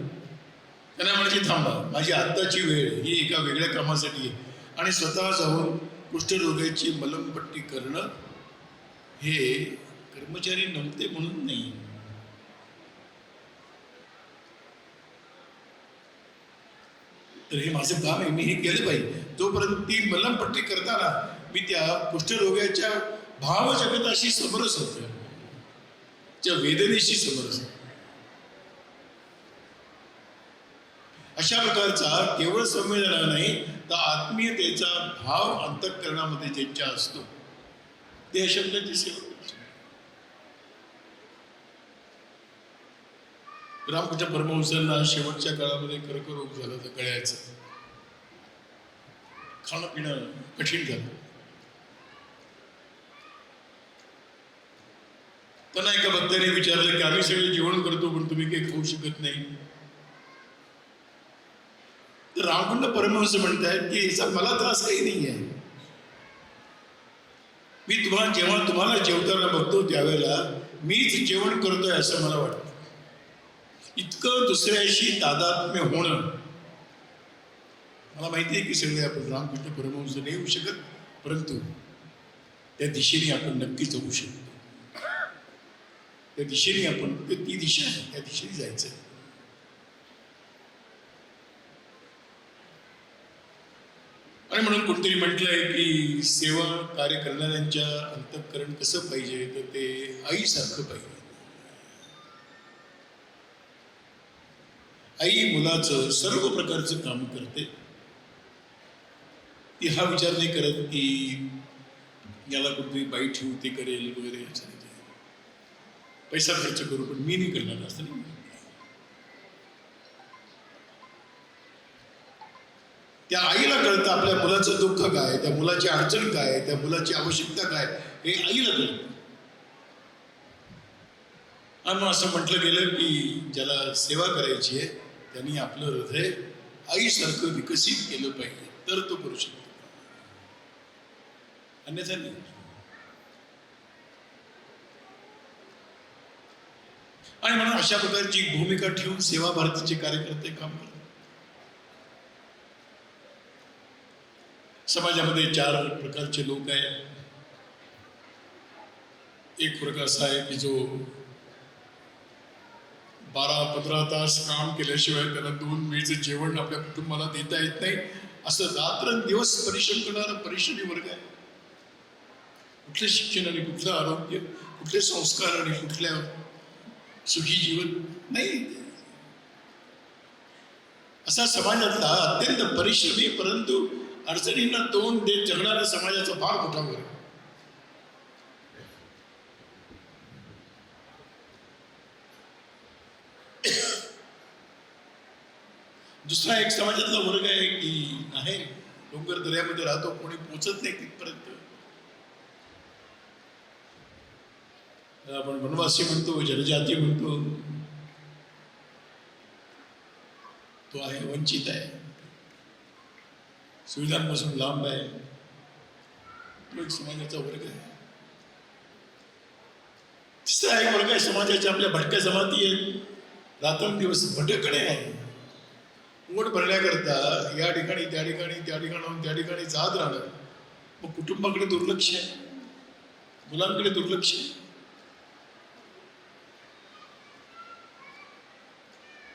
त्यांना म्हणायची थांबा, माझी आत्ताची वेळ ही एका वेगळ्या कामासाठी आहे. आणि स्वतः जाऊन कुष्ठरोग्याची मलमपट्टी करणं हे कर्मचारी नव्हते म्हणून नाही. तर हे माझं काम आहे, मी हे केलं पाहिजे. जोपर्यंत ती मलमपट्टी करताना मी त्या कुष्ठरोग्याच्या भावजगताशी समरस होतो, त्या वेदनेशी समरस होतो. अशा प्रकारचा केवळ संवेदना नाही तर आत्मीयतेचा भाव अंतःकरणामध्ये ज्यांच्या असतो ते शब्दाची सेवा करतो. रामकृष्ण परमहंसांना शेवटच्या काळामध्ये कर्करोग झाला होता गळ्याचं. खाणं पिणं कठीण झालं. त्यांना एका भक्ताने विचारलं की आम्ही सगळे जेवण करतो पण तुम्ही काही खाऊ शकत नाही. तर रामकुंड परमहंस म्हणतायत की याचा मला त्रास काही नाही आहे. मी जेव्हा तुम्हाला जेवताना बघतो त्यावेळेला मीच जेवण करतोय असं मला वाटतं. इतकं दुसऱ्याशी तादात्म्य होणं. मला माहिती आहे की सगळे आपण रामकृष्ण परमहंस नाही होऊ शकत, परंतु त्या दिशेने आपण नक्की जाऊ शकतो. त्या दिशेने आपण, ती दिशा आहे, त्या दिशेने जायचं. आणि म्हणून कोणतरी म्हटलंय की सेवा कार्य करणाऱ्यांच्या अंतःकरण कसं पाहिजे, तर ते आईसारखं पाहिजे. आई मुलाचं सर्व प्रकारचं काम करते. ती हा विचार नाही करत की याला कुठेतरी बाई ठेवू, ते करेल वगैरे. पैसा खर्च करू, पण मी नाही करणार असं नाही. त्या आईला कळतं आपल्या मुलाचं दुःख काय, त्या मुलाची अडचण काय, त्या मुलाची आवश्यकता काय, हे आईला कळतं. आणि मग असं म्हटलं गेलं की ज्याला सेवा करायची आहे त्यांनी आपलं हृदय आईसारखं विकसित केलं पाहिजे, तर तो करू शकतो, अन्यथा नाही. आणि म्हणून अशा प्रकारची भूमिका ठेवून सेवा भारतीचे कार्यकर्ते काम करतात. समाजामध्ये 4 प्रकारचे लोक आहेत. एक वर्ग असा आहे की जो 12-15 तास काम केल्याशिवाय त्याला 2 वेळचं जेवण आपल्या कुटुंबाला देता येत नाही, असं रात्रंदिवस परिश्रम करणारा परिश्रमी वर्ग आहे. कुठले शिक्षण आणि कुठलं आरोग्य, कुठले संस्कार आणि कुठल्या सुखी जीवन नाही. असा समाजातला अत्यंत परिश्रमी परंतु अडचणींना तोंड देत जगणाऱ्या समाजाचा फार मोठा वर्ग. दुसरा एक समाजातला वर्ग आहे की आहे डोंगर दऱ्यामध्ये राहतो, कोणी पोचत नाही तिथपर्यंत. आपण वनवासी म्हणतो, जनजाती म्हणतो, तो आहे वंचित आहे, सुविधांपासून लांब आहे. तो एक समाजाचा वर्ग आहे. तिसरा एक वर्ग आहे समाजाच्या आपल्या भटक्या जमाती आहेत, रात्रंदिवस भटकणे आहे. पोट भरण्याकरता या ठिकाणी त्या ठिकाणी त्या ठिकाणाहून त्या ठिकाणी जात राहणं. मग कुटुंबाकडे दुर्लक्ष आहे, मुलांकडे दुर्लक्ष आहे.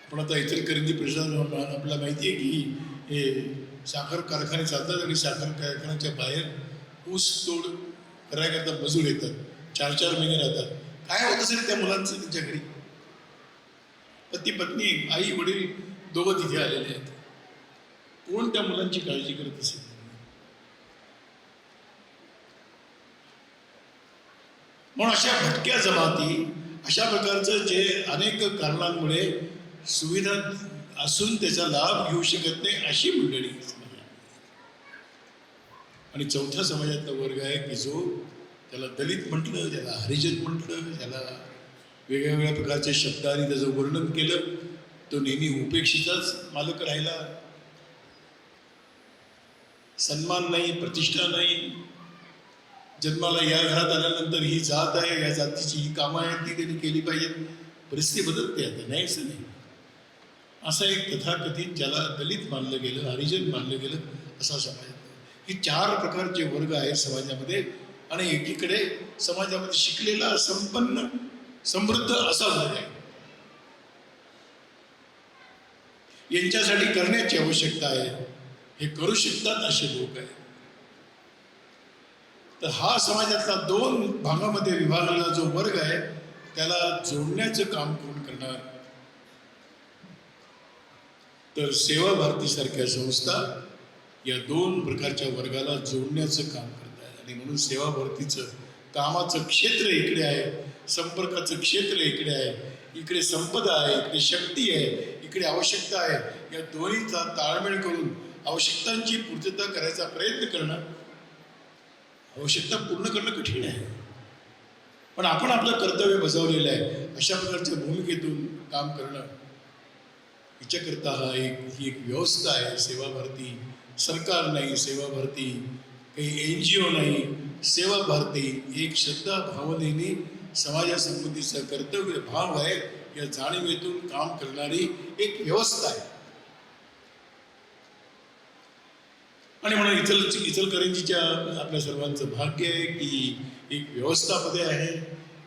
आपण आता इचलकरंजी परिसरात आपल्याला माहिती आहे की हे साखर कारखाने चालतात आणि साखर कारखान्याच्या बाहेर ऊस तोड करायकरता मजूर येतात, 4-4 महिने राहतात. काय होत असेल त्या मुलांचं त्यांच्या घरी? पती पत्नी आई वडील दोघं तिथे आलेले आहेत. कोण त्या मुलांची काळजी करत असेल? म्हणून अशा भटक्या जमाती, अशा प्रकारचं जे अनेक कारणांमुळे सुविधा असून त्याचा लाभ घेऊ शकत नाही, अशी मंडळी समाजात. आणि चौथ्या समाजातला वर्ग आहे की जो त्याला दलित म्हटलं, त्याला हरिजन म्हटलं, त्याला वेगवेगळ्या प्रकारच्या शब्दांनी त्याचं वर्णन केलं, तो नेहमी उपेक्षेचाच मालक राहिला. सन्मान नाही, प्रतिष्ठा नाही. जन्माला या घरात आल्यानंतर ही जात आहे, या जातीची ही कामं आहेत, ती त्यांनी केली पाहिजेत. परिस्थिती बदलते आता, नाही असं नाही. असा एक तथाकथित ज्याला दलित मानलं गेलं, हरिजन मानलं गेलं, असा समाज. ही 4 प्रकारचे वर्ग आहेत समाजामध्ये. आणि एकीकडे समाजामध्ये शिकलेला, संपन्न, समृद्ध असा वर्ग आहे. यांच्यासाठी करण्याची आवश्यकता आहे. हे करू शकतात असे लोक आहेत. तर हा समाजातला 2 भागामध्ये विभागलेला जो वर्ग आहे त्याला जोडण्याचं काम कोण करणार? तर सेवा भारती सारख्या संस्था या 2 प्रकारच्या वर्गाला जोडण्याचं काम करतात. आणि म्हणून सेवा भारतीचं कामाचं क्षेत्र इकडे आहे, संपर्काचं क्षेत्र इकडे आहे, इकडे संपदा आहे, इकडे शक्ती आहे, इकडे आवश्यकता आहे. या दोन्हीचा ताळमेळ करून आवश्यकतांची पूर्तता करायचा प्रयत्न करणं, आवश्यकता पूर्ण करणं कठीण आहे. पण आपण आपलं कर्तव्य बजावलेलं आहे. अशा प्रकारच्या भूमिकेतून काम करणं, हिच्याकरता ही एक व्यवस्था आहे. सेवा भारती सरकार नाही, सेवा भारती काही NGO नाही. सेवा भारती एक श्रद्धा भावनेने समाजासंबंधीचा कर्तव्य भाव आहे. या जाणीवेतून काम करणारी एक व्यवस्था आहे. आणि म्हणून इचलकरंजीच्या आपल्या सर्वांचं भाग्य आहे की एक व्यवस्थामध्ये आहे,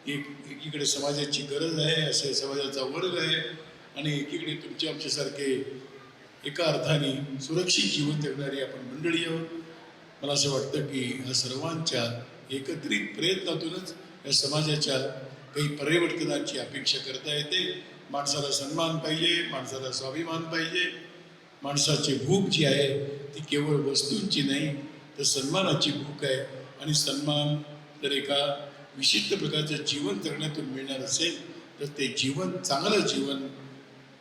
एकीकडे समाजाची गरज आहे, असे समाजाचा वर्ग आहे, आणि एकीकडे तुमचे आमच्यासारखे एका अर्थाने सुरक्षित जीवन जगणारी आपण मंडळी आहोत. मला असं वाटतं की ह्या सर्वांच्या एकत्रित प्रयत्नातूनच या समाजाच्या काही परिवर्तनाची अपेक्षा करता येते. माणसाला सन्मान पाहिजे, माणसाला स्वाभिमान पाहिजे. माणसाची भूक जी आहे ती केवळ वस्तूंची नाही तर सन्मानाची भूक आहे. आणि सन्मान जर एका विशिष्ट प्रकारचं जीवन जगण्यातून मिळणार असेल तर ते जीवन, चांगलं जीवन,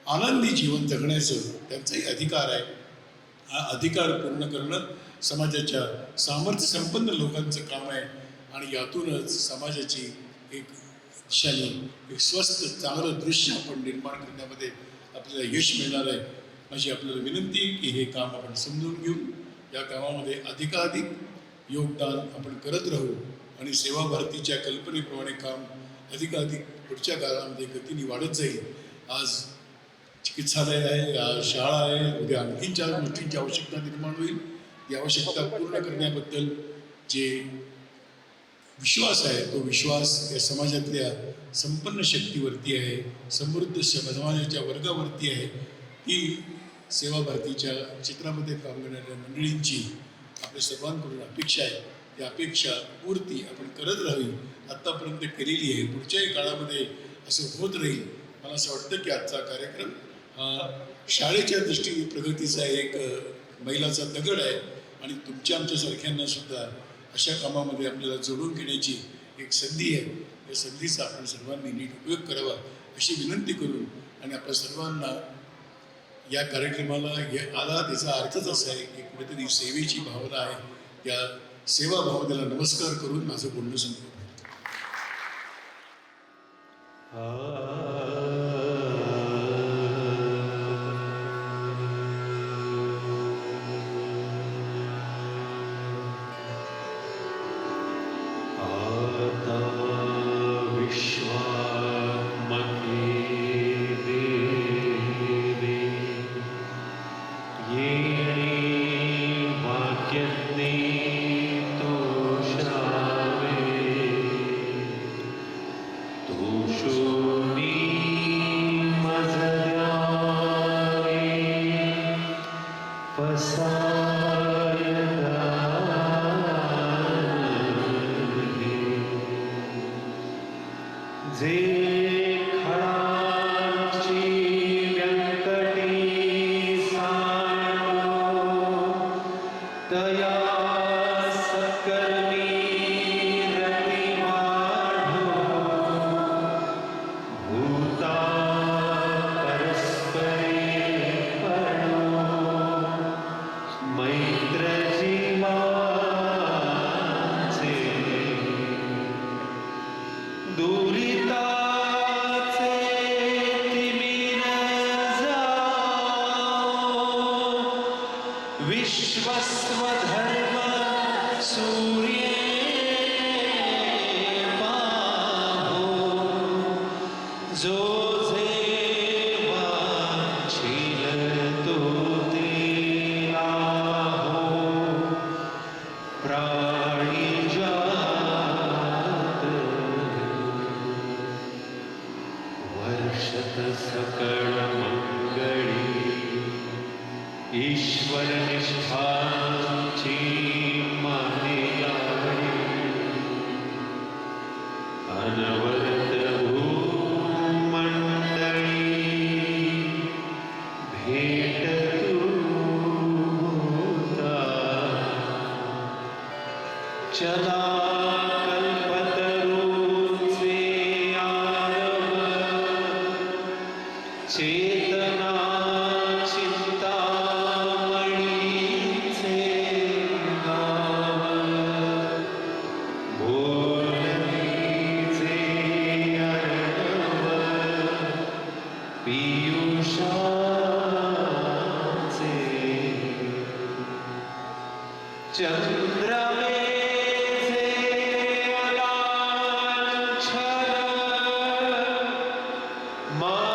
आनंदी जीवन जगण्याचं त्यांचाही अधिकार आहे. हा अधिकार पूर्ण करणं समाजाच्या सामर्थ्य संपन्न लोकांचं काम आहे. आणि यातूनच समाजाची एक दिशाने एक स्वस्थ चांगलं दृश्य आपण निर्माण करण्यामध्ये आपल्याला यश मिळणार आहे. माझी आपल्याला विनंती आहे की हे काम आपण समजून घेऊन या कामामध्ये अधिकाधिक योगदान आपण करत राहू आणि सेवा भारतीच्या कल्पनेप्रमाणे काम अधिकाधिक पुढच्या काळामध्ये गतीने वाढत जाईल. आज चिकित्सालय आहे, आज शाळा आहे, उद्या आणखीन 4 गोष्टींची आवश्यकता निर्माण होईल. ती आवश्यकता पूर्ण करण्याबद्दल जे विश्वास आहे तो विश्वास या समाजातल्या संपन्न शक्तीवरती आहे, समृद्ध समाजाच्या वर्गावरती आहे. ती सेवा भारतीच्या चित्रामध्ये काम करणाऱ्या मंडळींची आपल्या सर्वांकडून अपेक्षा आहे. ती अपेक्षा पूर्ती आपण करत राहावी. आत्तापर्यंत केलेली आहे, पुढच्याही काळामध्ये असं होत राहील. मला असं वाटतं की आजचा कार्यक्रम हा शाळेच्या दृष्टीने प्रगतीचा एक मैलाचा दगड आहे आणि तुमच्या आमच्यासारख्यांना सुद्धा अशा कामामध्ये आपल्याला जोडून घेण्याची एक संधी आहे. या संधीचा आपण सर्वांनी नीट उपयोग करावा अशी विनंती करून आणि आपल्या सर्वांना या कार्यक्रमाला आला त्याचा अर्थच असा आहे की कुठेतरी सेवेची भावना आहे. या सेवा भावनेला नमस्कार करून माझं बोलणं संपवतो. Ma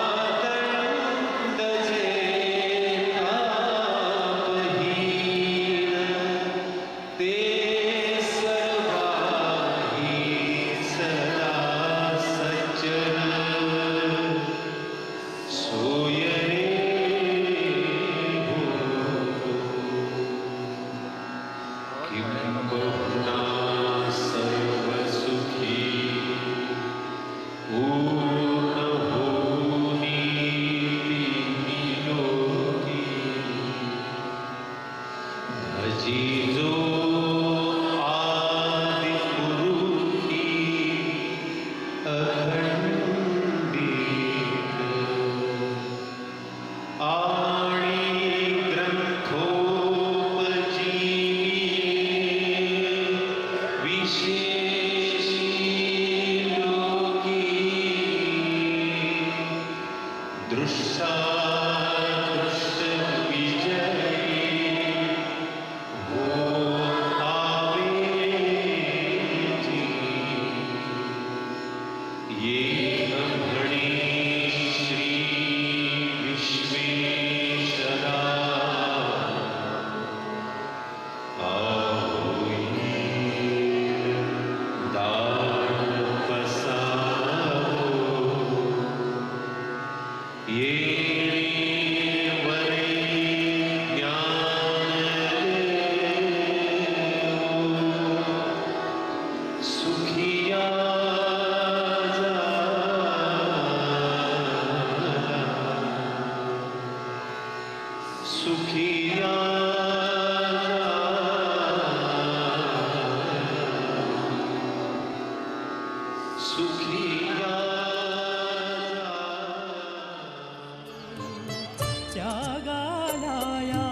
त्यागालाया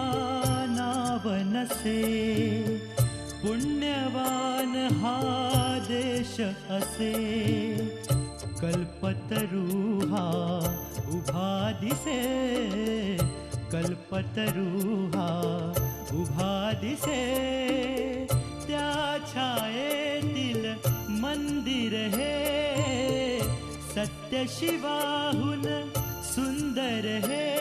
नाव नसे, पुण्यवान हा देश असे. कल्पतरू हा उभा दिसे, कल्पतरू हा उभा दिसे. त्या छायेतील मंदिर हे सत्य शिवाहून सुंदर हे.